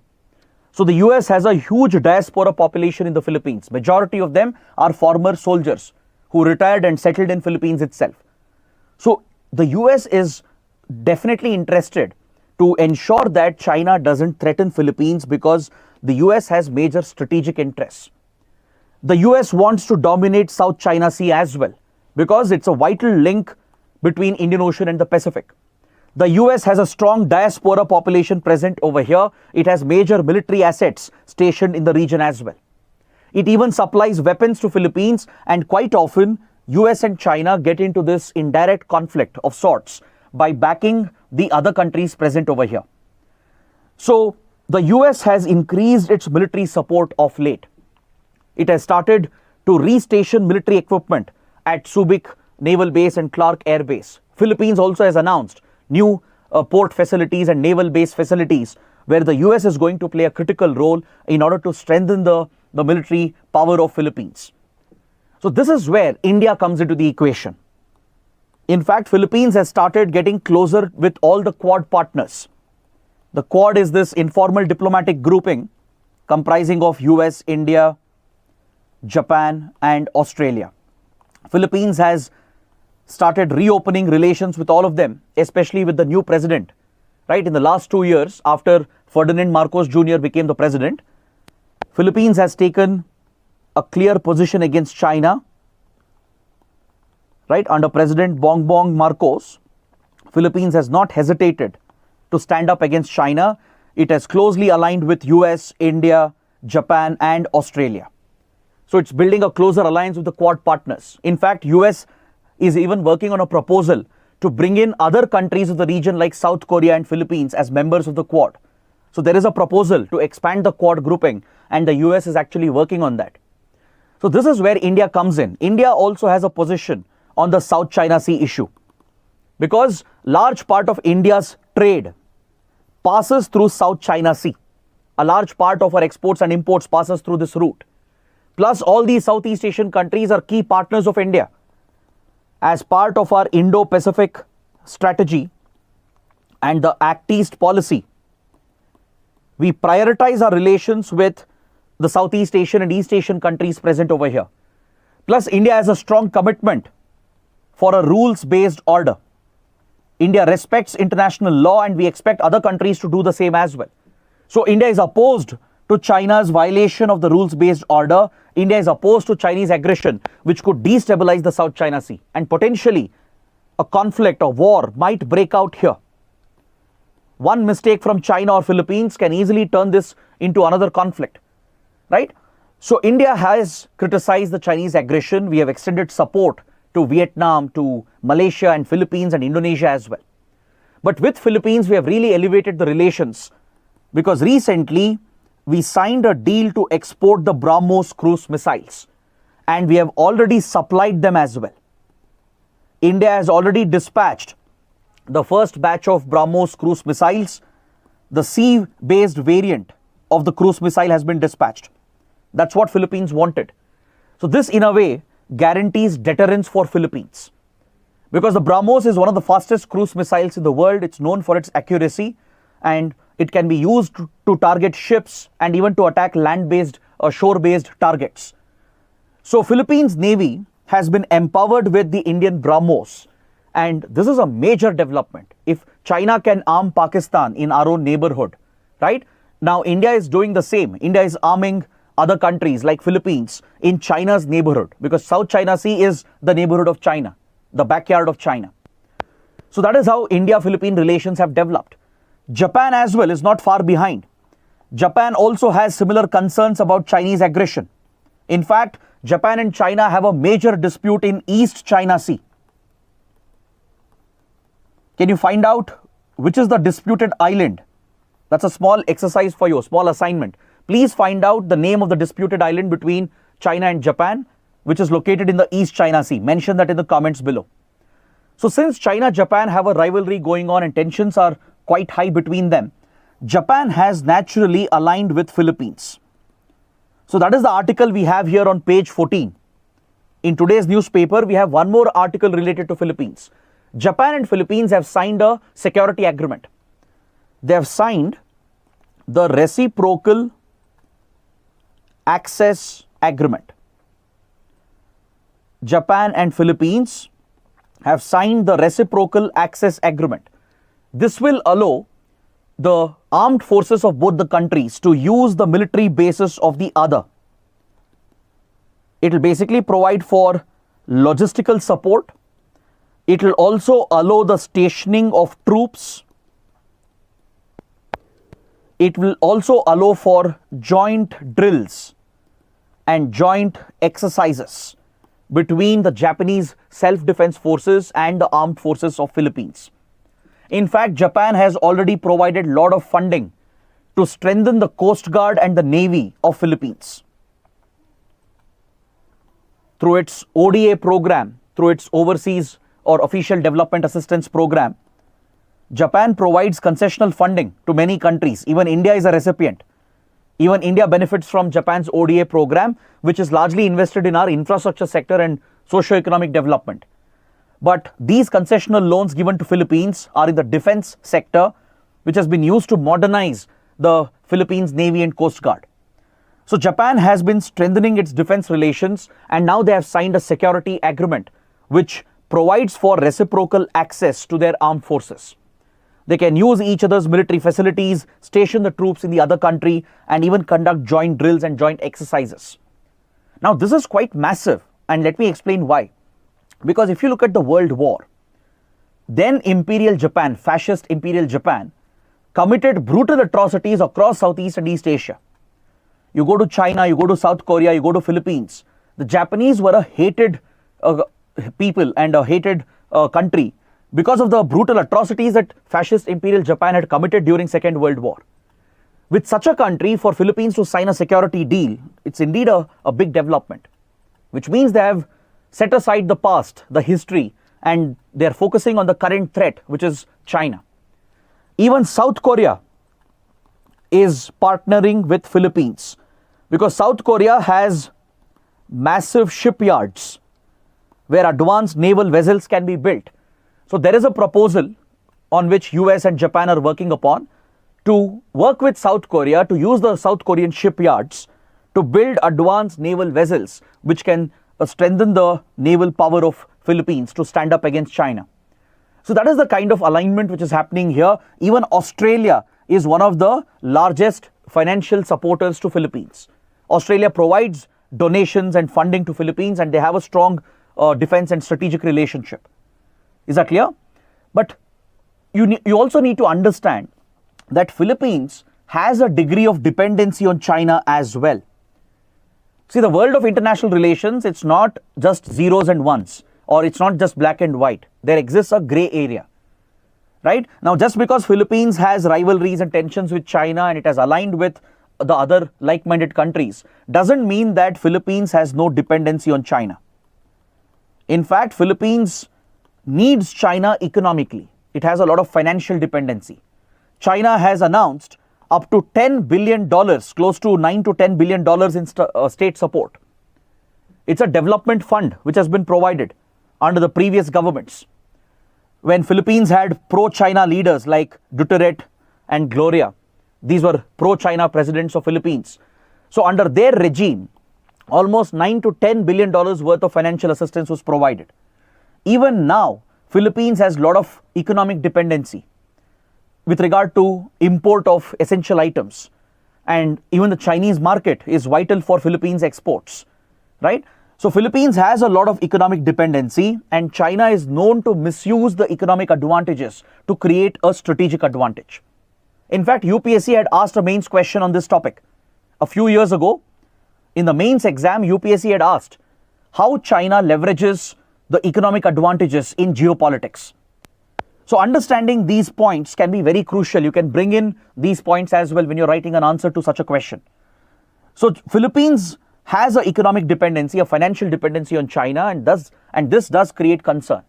So the US has a huge diaspora population in the Philippines. Majority of them are former soldiers who retired and settled in Philippines itself. So the US is definitely interested to ensure that China doesn't threaten Philippines, because the US has major strategic interests. The US wants to dominate South China Sea as well, because it's a vital link between Indian Ocean and the Pacific. The US has a strong diaspora population present over here. It has major military assets stationed in the region as well. It even supplies weapons to Philippines, and quite often US and China get into this indirect conflict of sorts by backing the other countries present over here. So the US has increased its military support of late. It has started to restation military equipment at Subic Naval Base and Clark Air Base. Philippines also has announced new port facilities and naval base facilities where the US is going to play a critical role in order to strengthen the military power of Philippines. So this is where India comes into the equation. In fact, Philippines has started getting closer with all the Quad partners. The Quad is this informal diplomatic grouping comprising of US, India, Japan and Australia. Philippines has started reopening relations with all of them, especially with the new president. Right, in the last 2 years, after Ferdinand Marcos Jr. became the president, Philippines has taken a clear position against China. Right, under President Bongbong Marcos, Philippines has not hesitated to stand up against China. It has closely aligned with US, India, Japan and Australia. So it's building a closer alliance with the Quad partners. In fact, US is even working on a proposal to bring in other countries of the region like South Korea and Philippines as members of the Quad. So there is a proposal to expand the Quad grouping and the US is actually working on that. So this is where India comes in. India also has a position on the South China Sea issue because large part of India's trade passes through South China Sea. A large part of our exports and imports passes through this route. Plus all these Southeast Asian countries are key partners of India. As part of our Indo-Pacific strategy and the Act East policy, we prioritize our relations with the Southeast Asian and East Asian countries present over here. Plus, India has a strong commitment for a rules-based order. India respects international law and we expect other countries to do the same as well. So India is opposed to China's violation of the rules-based order. India is opposed to Chinese aggression, which could destabilize the South China Sea. And potentially, a conflict or war might break out here. One mistake from China or Philippines can easily turn this into another conflict, right? So India has criticized the Chinese aggression. We have extended support to Vietnam, to Malaysia and Philippines and Indonesia as well. But with Philippines, we have really elevated the relations because recently, we signed a deal to export the BrahMos cruise missiles and we have already supplied them as well. India has already dispatched the first batch of BrahMos cruise missiles. The sea-based variant of the cruise missile has been dispatched. That's what Philippines wanted. So this in a way guarantees deterrence for Philippines because the BrahMos is one of the fastest cruise missiles in the world. It's known for its accuracy and it can be used to target ships and even to attack land-based or shore-based targets. So Philippines Navy has been empowered with the Indian BrahMos and this is a major development. If China can arm Pakistan in our own neighborhood, right? Now India is doing the same. India is arming other countries like Philippines in China's neighborhood because South China Sea is the neighborhood of China, the backyard of China. So that is how India-Philippine relations have developed. Japan as well is not far behind. Japan also has similar concerns about Chinese aggression. In fact, Japan and China have a major dispute in East China Sea. Can you find out which is the disputed island? That's a small exercise for you, a small assignment. Please find out the name of the disputed island between China and Japan, which is located in the East China Sea. Mention that in the comments below. So since China-Japan have a rivalry going on and tensions are quite high between them, Japan has naturally aligned with Philippines. So that is the article we have here on page 14. In today's newspaper, we have one more article related to Philippines. Japan and Philippines have signed a security agreement. They have signed the Reciprocal Access Agreement. Japan and Philippines have signed the Reciprocal Access Agreement. This will allow the armed forces of both the countries to use the military bases of the other. It will basically provide for logistical support. It will also allow the stationing of troops. It will also allow for joint drills and joint exercises between the Japanese self-defense forces and the armed forces of Philippines. In fact, Japan has already provided a lot of funding to strengthen the Coast Guard and the Navy of Philippines. Through its ODA program, through its Overseas or Official Development Assistance Program, Japan provides concessional funding to many countries. Even India is a recipient. Even India benefits from Japan's ODA program, which is largely invested in our infrastructure sector and socio-economic development. But these concessional loans given to Philippines are in the defense sector, which has been used to modernize the Philippines Navy and Coast Guard. So Japan has been strengthening its defense relations, and now they have signed a security agreement which provides for reciprocal access to their armed forces. They can use each other's military facilities, station the troops in the other country, and even conduct joint drills and joint exercises. Now, this is quite massive, and let me explain why. Because if you look at the World War, then Imperial Japan, fascist Imperial Japan, committed brutal atrocities across Southeast and East Asia. You go to China, you go to South Korea, you go to Philippines. The Japanese were a hated people and a hated country because of the brutal atrocities that fascist Imperial Japan had committed during Second World War. With such a country, for Philippines to sign a security deal, it's indeed a big development, which means they have set aside the past, the history, and they're focusing on the current threat, which is China. Even South Korea is partnering with Philippines because South Korea has massive shipyards where advanced naval vessels can be built. So there is a proposal on which US and Japan are working upon to work with South Korea to use the South Korean shipyards to build advanced naval vessels which can strengthen the naval power of Philippines to stand up against China. So that is the kind of alignment which is happening here. Even Australia is one of the largest financial supporters to Philippines. Australia provides donations and funding to Philippines, and they have a strong defense and strategic relationship. Is that clear? But you also need to understand that Philippines has a degree of dependency on China as well. See, the world of international relations, it's not just zeros and ones, or it's not just black and white. There exists a gray area, right? Now, just because Philippines has rivalries and tensions with China and it has aligned with the other like-minded countries, doesn't mean that Philippines has no dependency on China. In fact, Philippines needs China economically. It has a lot of financial dependency. China has announced up to $10 billion, close to $9 to $10 billion in state support. It's a development fund which has been provided under the previous governments. When Philippines had pro-China leaders like Duterte and Gloria, these were pro-China presidents of Philippines. So under their regime, almost $9 to $10 billion worth of financial assistance was provided. Even now, Philippines has a lot of economic dependency with regard to import of essential items. And even the Chinese market is vital for Philippines exports, right? So Philippines has a lot of economic dependency, and China is known to misuse the economic advantages to create a strategic advantage. In fact, UPSC had asked a mains question on this topic. A few years ago, in the mains exam, UPSC had asked how China leverages the economic advantages in geopolitics. So understanding these points can be very crucial. You can bring in these points as well when you're writing an answer to such a question. So Philippines has an economic dependency, a financial dependency on China, and this does create concern,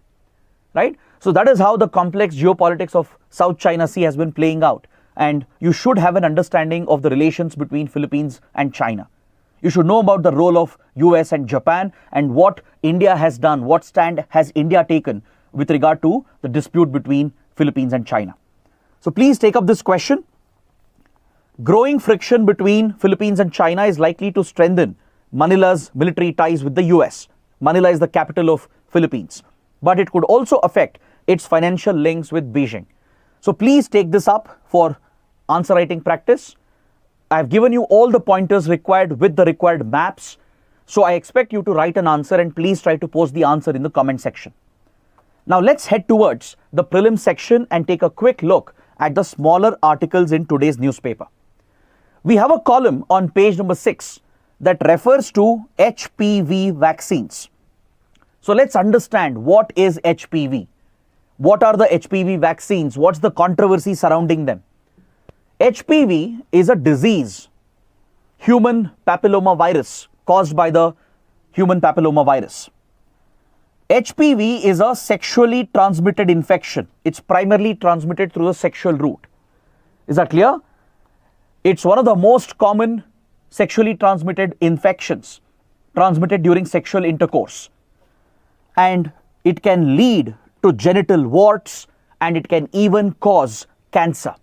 right? So that is how the complex geopolitics of South China Sea has been playing out. And you should have an understanding of the relations between Philippines and China. You should know about the role of US and Japan and what India has done, what stand has India taken with regard to the dispute between Philippines and China. So please take up this question. Growing friction between Philippines and China is likely to strengthen Manila's military ties with the US. Manila is the capital of Philippines, but it could also affect its financial links with Beijing. So please take this up for answer writing practice. I've given you all the pointers required with the required maps. So I expect you to write an answer, and please try to post the answer in the comment section. Now let's head towards the prelim section and take a quick look at the smaller articles in today's newspaper. We have a column on page number 6 that refers to HPV vaccines. So let's understand what is HPV. What are the HPV vaccines? What's the controversy surrounding them? HPV is a disease, human papilloma virus, caused by the human papilloma virus. HPV is a sexually transmitted infection. It's primarily transmitted through the sexual route. Is that clear? It's one of the most common sexually transmitted infections transmitted during sexual intercourse. And it can lead to genital warts, and it can even cause cancer.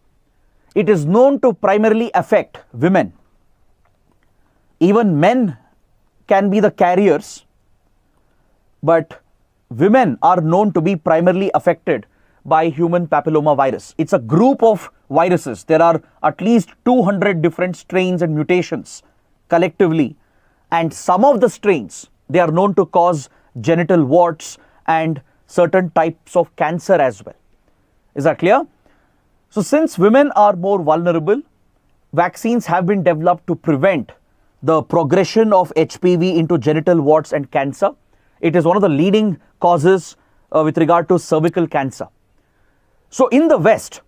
It is known to primarily affect women. Even men can be the carriers, but women are known to be primarily affected by human papilloma virus. It's a group of viruses. There are at least 200 different strains and mutations collectively, and some of the strains, they are known to cause genital warts and certain types of cancer as well. Is that clear? So since women are more vulnerable, vaccines have been developed to prevent the progression of HPV into genital warts and cancer. It is one of the leading causes with regard to cervical cancer. So in the West,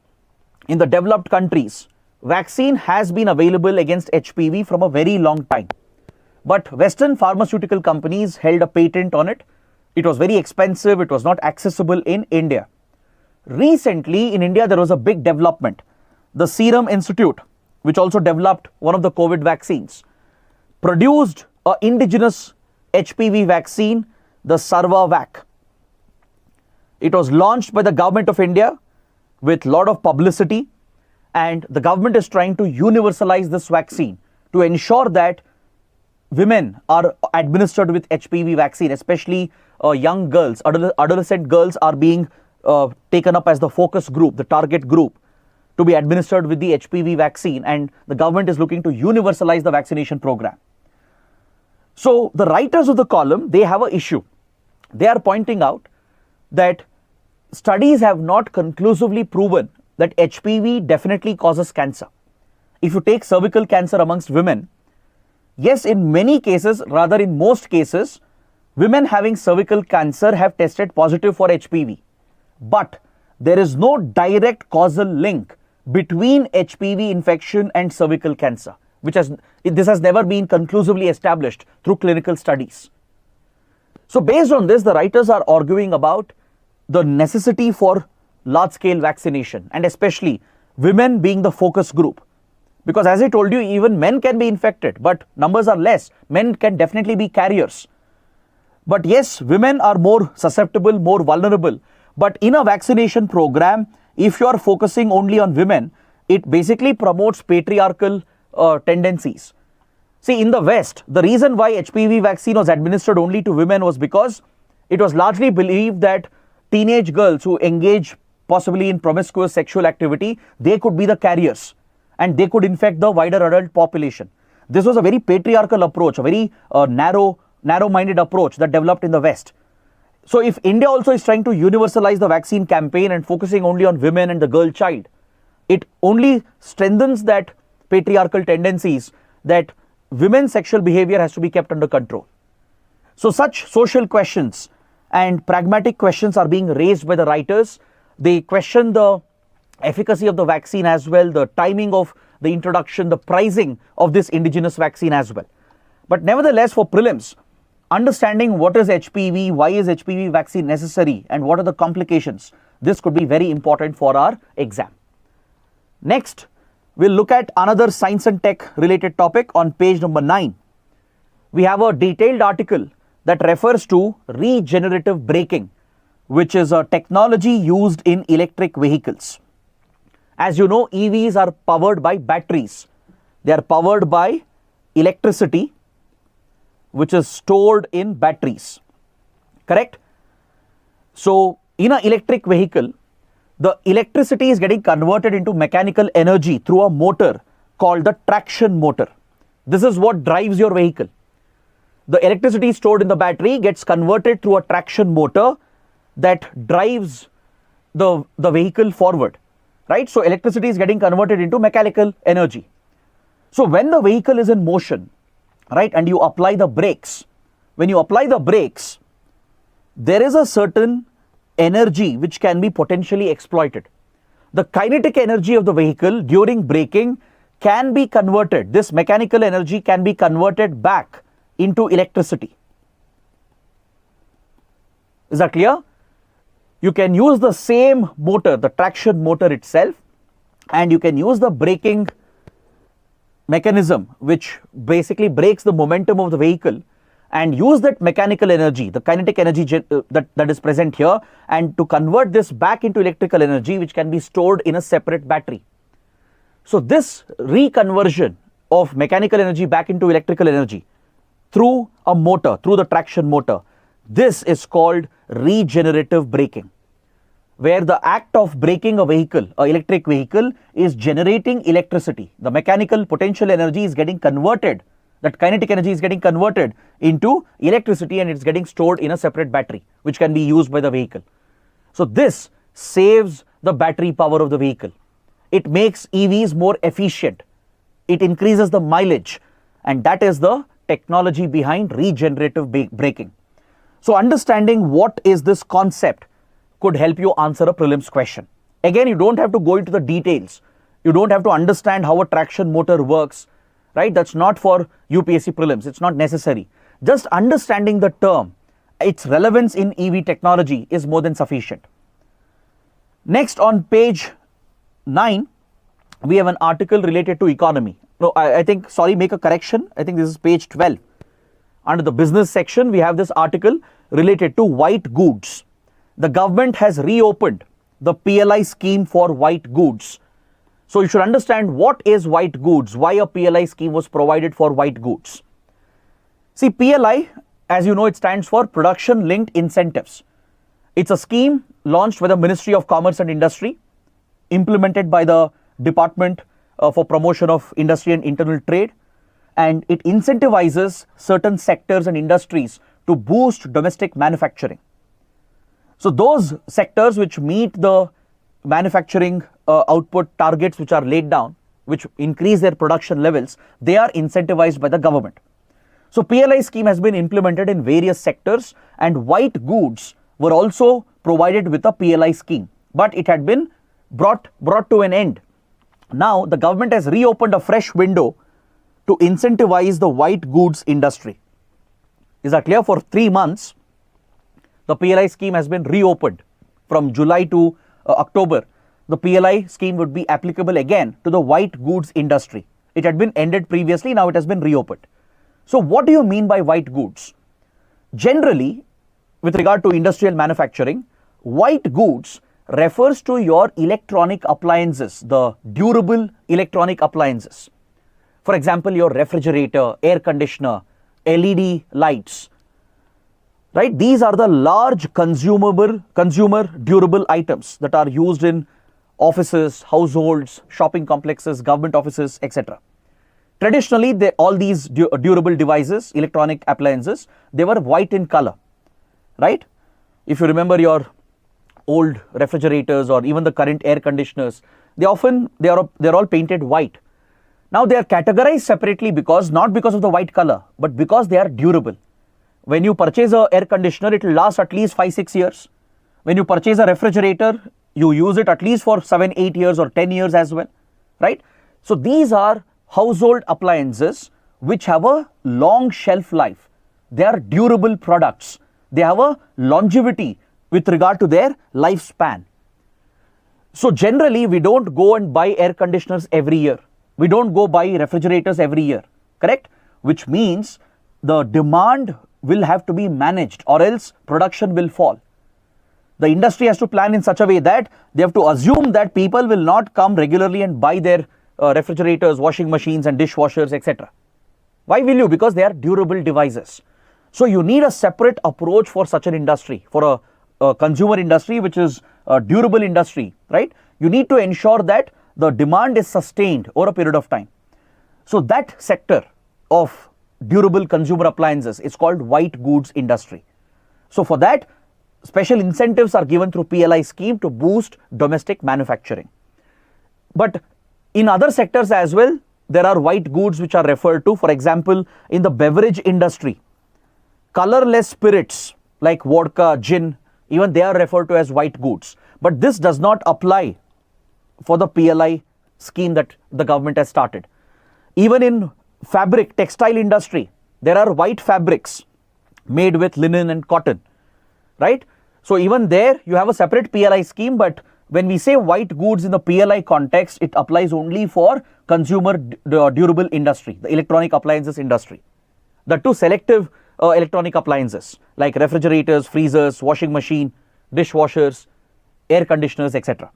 in the developed countries, vaccine has been available against HPV from a very long time. But Western pharmaceutical companies held a patent on it. It was very expensive. It was not accessible in India. Recently, in India, there was a big development. The Serum Institute, which also developed one of the COVID vaccines, produced an indigenous HPV vaccine, the Sarvavac. It was launched by the government of India with a lot of publicity, and the government is trying to universalize this vaccine to ensure that women are administered with HPV vaccine, especially young girls, adolescent girls are being taken up as the focus group, the target group, to be administered with the HPV vaccine, and the government is looking to universalize the vaccination program. So the writers of the column, they have an issue. They are pointing out that studies have not conclusively proven that HPV definitely causes cancer. If you take cervical cancer amongst women, yes, in many cases, rather in most cases, women having cervical cancer have tested positive for HPV. But there is no direct causal link between HPV infection and cervical cancer, this has never been conclusively established through clinical studies. So based on this, the writers are arguing about the necessity for large-scale vaccination, and especially women being the focus group. Because as I told you, even men can be infected, but numbers are less. Men can definitely be carriers. But yes, women are more susceptible, more vulnerable. But in a vaccination program, if you are focusing only on women, it basically promotes patriarchal tendencies. See, in the West, the reason why HPV vaccine was administered only to women was because it was largely believed that teenage girls who engage possibly in promiscuous sexual activity, they could be the carriers and they could infect the wider adult population. This was a very patriarchal approach, a very narrow-minded approach that developed in the West. So if India also is trying to universalize the vaccine campaign and focusing only on women and the girl child, it only strengthens that patriarchal tendencies that women's sexual behavior has to be kept under control. So such social questions and pragmatic questions are being raised by the writers. They question the efficacy of the vaccine as well, the timing of the introduction, the pricing of this indigenous vaccine as well. But nevertheless, for prelims, understanding what is HPV, why is HPV vaccine necessary, and what are the complications, this could be very important for our exam. Next, we'll look at another science and tech related topic on page number 9. We have a detailed article that refers to regenerative braking, which is a technology used in electric vehicles. As you know, EVs are powered by batteries. They are powered by electricity, which is stored in batteries. Correct? So, in an electric vehicle, the electricity is getting converted into mechanical energy through a motor called the traction motor. This is what drives your vehicle. The electricity stored in the battery gets converted through a traction motor that drives the vehicle forward, right? So electricity is getting converted into mechanical energy. So when the vehicle is in motion, right, and you apply the brakes, when you apply the brakes, there is a certain energy which can be potentially exploited. The kinetic energy of the vehicle during braking can be converted. This mechanical energy can be converted back into electricity. Is that clear? You can use the same motor, the traction motor itself, and you can use the braking mechanism which basically breaks the momentum of the vehicle, and use that mechanical energy, the kinetic energy that is present here, and to convert this back into electrical energy which can be stored in a separate battery. So this reconversion of mechanical energy back into electrical energy through a motor, through the traction motor, this is called regenerative braking, where the act of braking a vehicle, an electric vehicle, is generating electricity. The mechanical potential energy is getting converted, that kinetic energy is getting converted into electricity, and it's getting stored in a separate battery which can be used by the vehicle. So this saves the battery power of the vehicle. It makes EVs more efficient. It increases the mileage, and that is the technology behind regenerative braking. So understanding what is this concept could help you answer a prelims question. Again, you don't have to go into the details. You don't have to understand how a traction motor works, right? That's not for UPSC prelims. It's not necessary. Just understanding the term, its relevance in EV technology is more than sufficient. Next, on page 9, we have an article related to economy. No, I think, sorry, make a correction. I think this is page 12. Under the business section, we have this article related to white goods. The government has reopened the PLI scheme for white goods. So you should understand what is white goods, why a PLI scheme was provided for white goods. See, PLI, as you know, it stands for Production Linked Incentives. It's a scheme launched by the Ministry of Commerce and Industry, implemented by the Department for Promotion of Industry and Internal Trade, and it incentivizes certain sectors and industries to boost domestic manufacturing. So those sectors which meet the manufacturing output targets which are laid down, which increase their production levels, they are incentivized by the government. So PLI scheme has been implemented in various sectors, and white goods were also provided with a PLI scheme, but it had been brought to an end. Now the government has reopened a fresh window to incentivize the white goods industry. Is that clear? For 3 months, the PLI scheme has been reopened. From July to October, the PLI scheme would be applicable again to the white goods industry. It had been ended previously, now it has been reopened. So what do you mean by white goods? Generally, with regard to industrial manufacturing, white goods refers to your electronic appliances, the durable electronic appliances. For example, your refrigerator, air conditioner, LED lights, right? These are the large consumer durable items that are used in offices, households, shopping complexes, government offices, etc. Traditionally, all these durable devices, electronic appliances, they were white in color, right? If you remember your old refrigerators or even the current air conditioners, they're all painted white. Now they are categorized separately not because of the white color, but because they are durable. When you purchase an air conditioner, it will last at least 5-6 years. When you purchase a refrigerator, you use it at least for 7-8 years or 10 years as well, right? So these are household appliances which have a long shelf life. They are durable products. They have a longevity with regard to their lifespan. So generally, we don't go and buy air conditioners every year. We don't go buy refrigerators every year, correct? Which means the demand will have to be managed, or else production will fall. The industry has to plan in such a way that they have to assume that people will not come regularly and buy their refrigerators, washing machines and dishwashers, etc. Why will you? Because they are durable devices. So you need a separate approach for such an industry, for a consumer industry which is a durable industry, right? You need to ensure that the demand is sustained over a period of time. So that sector of durable consumer appliances is called white goods industry. So for that, special incentives are given through PLI scheme to boost domestic manufacturing. But in other sectors as well, there are white goods which are referred to. For example, in the beverage industry, colorless spirits like vodka, gin, even they are referred to as white goods. But this does not apply for the PLI scheme that the government has started. Even in fabric, textile industry, there are white fabrics made with linen and cotton, right? So even there you have a separate PLI scheme, but when we say white goods in the PLI context, it applies only for consumer durable industry, the electronic appliances industry. The two selective electronic appliances like refrigerators, freezers, washing machine, dishwashers, air conditioners, etc.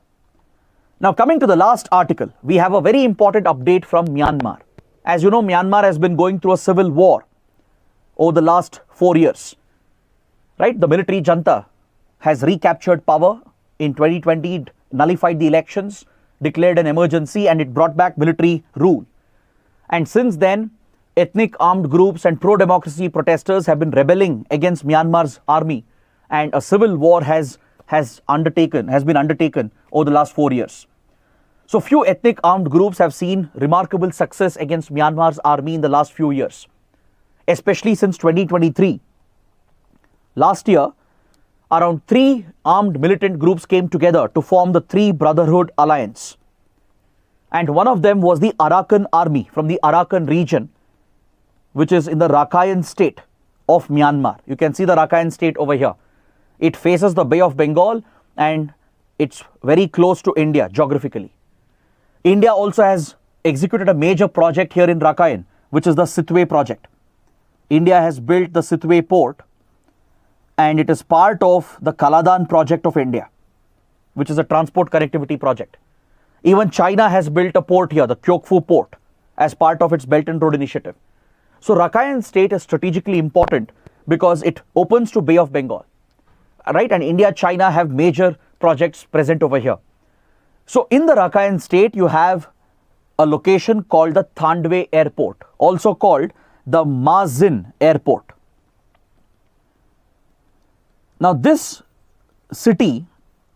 Now coming to the last article, we have a very important update from Myanmar. As you know, Myanmar has been going through a civil war over the last 4 years, right? The military junta has recaptured power in 2020, it nullified the elections, declared an emergency, and it brought back military rule. And since then, ethnic armed groups and pro-democracy protesters have been rebelling against Myanmar's army, and a civil war has been undertaken over the last 4 years. So few ethnic armed groups have seen remarkable success against Myanmar's army in the last few years, especially since 2023. Last year, around 3 armed militant groups came together to form the Three Brotherhood Alliance. And one of them was the Arakan army from the Arakan region, which is in the Rakhine state of Myanmar. You can see the Rakhine state over here. It faces the Bay of Bengal and it's very close to India geographically. India also has executed a major project here in Rakhine, which is the Thandwe project. India has built the Thandwe port, and it is part of the Kaladan project of India, which is a transport connectivity project. Even China has built a port here, the Kyokfu port, as part of its Belt and Road Initiative. So Rakhine state is strategically important because it opens to Bay of Bengal, right? And India, China have major projects present over here. So in the Rakhine state, you have a location called the Thandwe airport, also called the Ma Zin airport. Now this city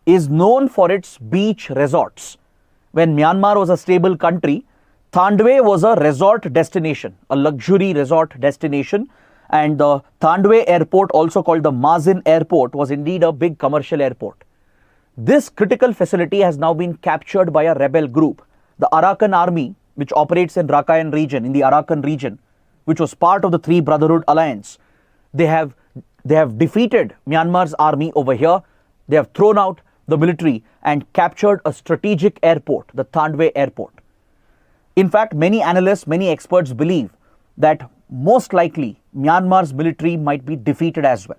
is known for its beach resorts. When Myanmar was a stable country, Thandwe was a resort destination, a luxury resort destination, and the Thandwe airport, also called the Ma Zin airport, was indeed a big commercial airport. This critical facility has now been captured by a rebel group, the Arakan army, which operates in Rakhine region, in the Arakan region, which was part of the Three Brotherhood Alliance. They have defeated Myanmar's army over here. They have thrown out the military and captured a strategic airport, the Thandwe airport. In fact, many analysts, many experts believe that most likely Myanmar's military might be defeated as well.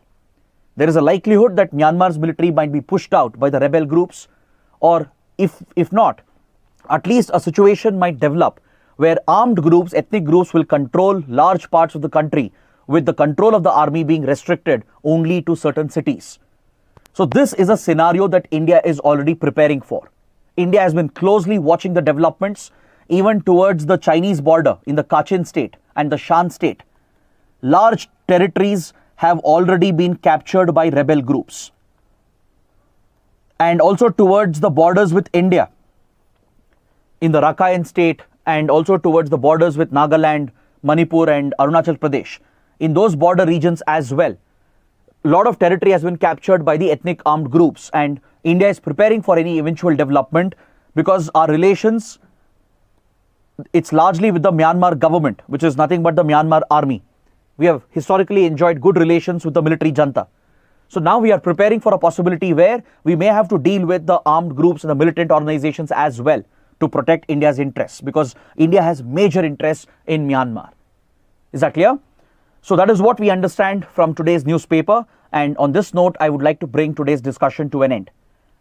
There is a likelihood that Myanmar's military might be pushed out by the rebel groups, or if not, at least a situation might develop where armed groups, ethnic groups will control large parts of the country, with the control of the army being restricted only to certain cities. So this is a scenario that India is already preparing for. India has been closely watching the developments even towards the Chinese border in the Kachin state and the Shan state. Large territories have already been captured by rebel groups. And also towards the borders with India, in the Rakhine state, and also towards the borders with Nagaland, Manipur and Arunachal Pradesh. In those border regions as well, a lot of territory has been captured by the ethnic armed groups, and India is preparing for any eventual development because our relations, it's largely with the Myanmar government, which is nothing but the Myanmar army. We have historically enjoyed good relations with the military junta. So now we are preparing for a possibility where we may have to deal with the armed groups and the militant organizations as well to protect India's interests, because India has major interests in Myanmar. Is that clear? So that is what we understand from today's newspaper, and on this note, I would like to bring today's discussion to an end.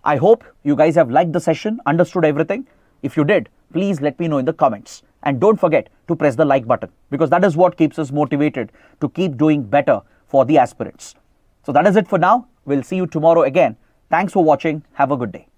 I hope you guys have liked the session, understood everything. If you did, please let me know in the comments. And don't forget to press the like button, because that is what keeps us motivated to keep doing better for the aspirants. So that is it for now. We'll see you tomorrow again. Thanks for watching. Have a good day.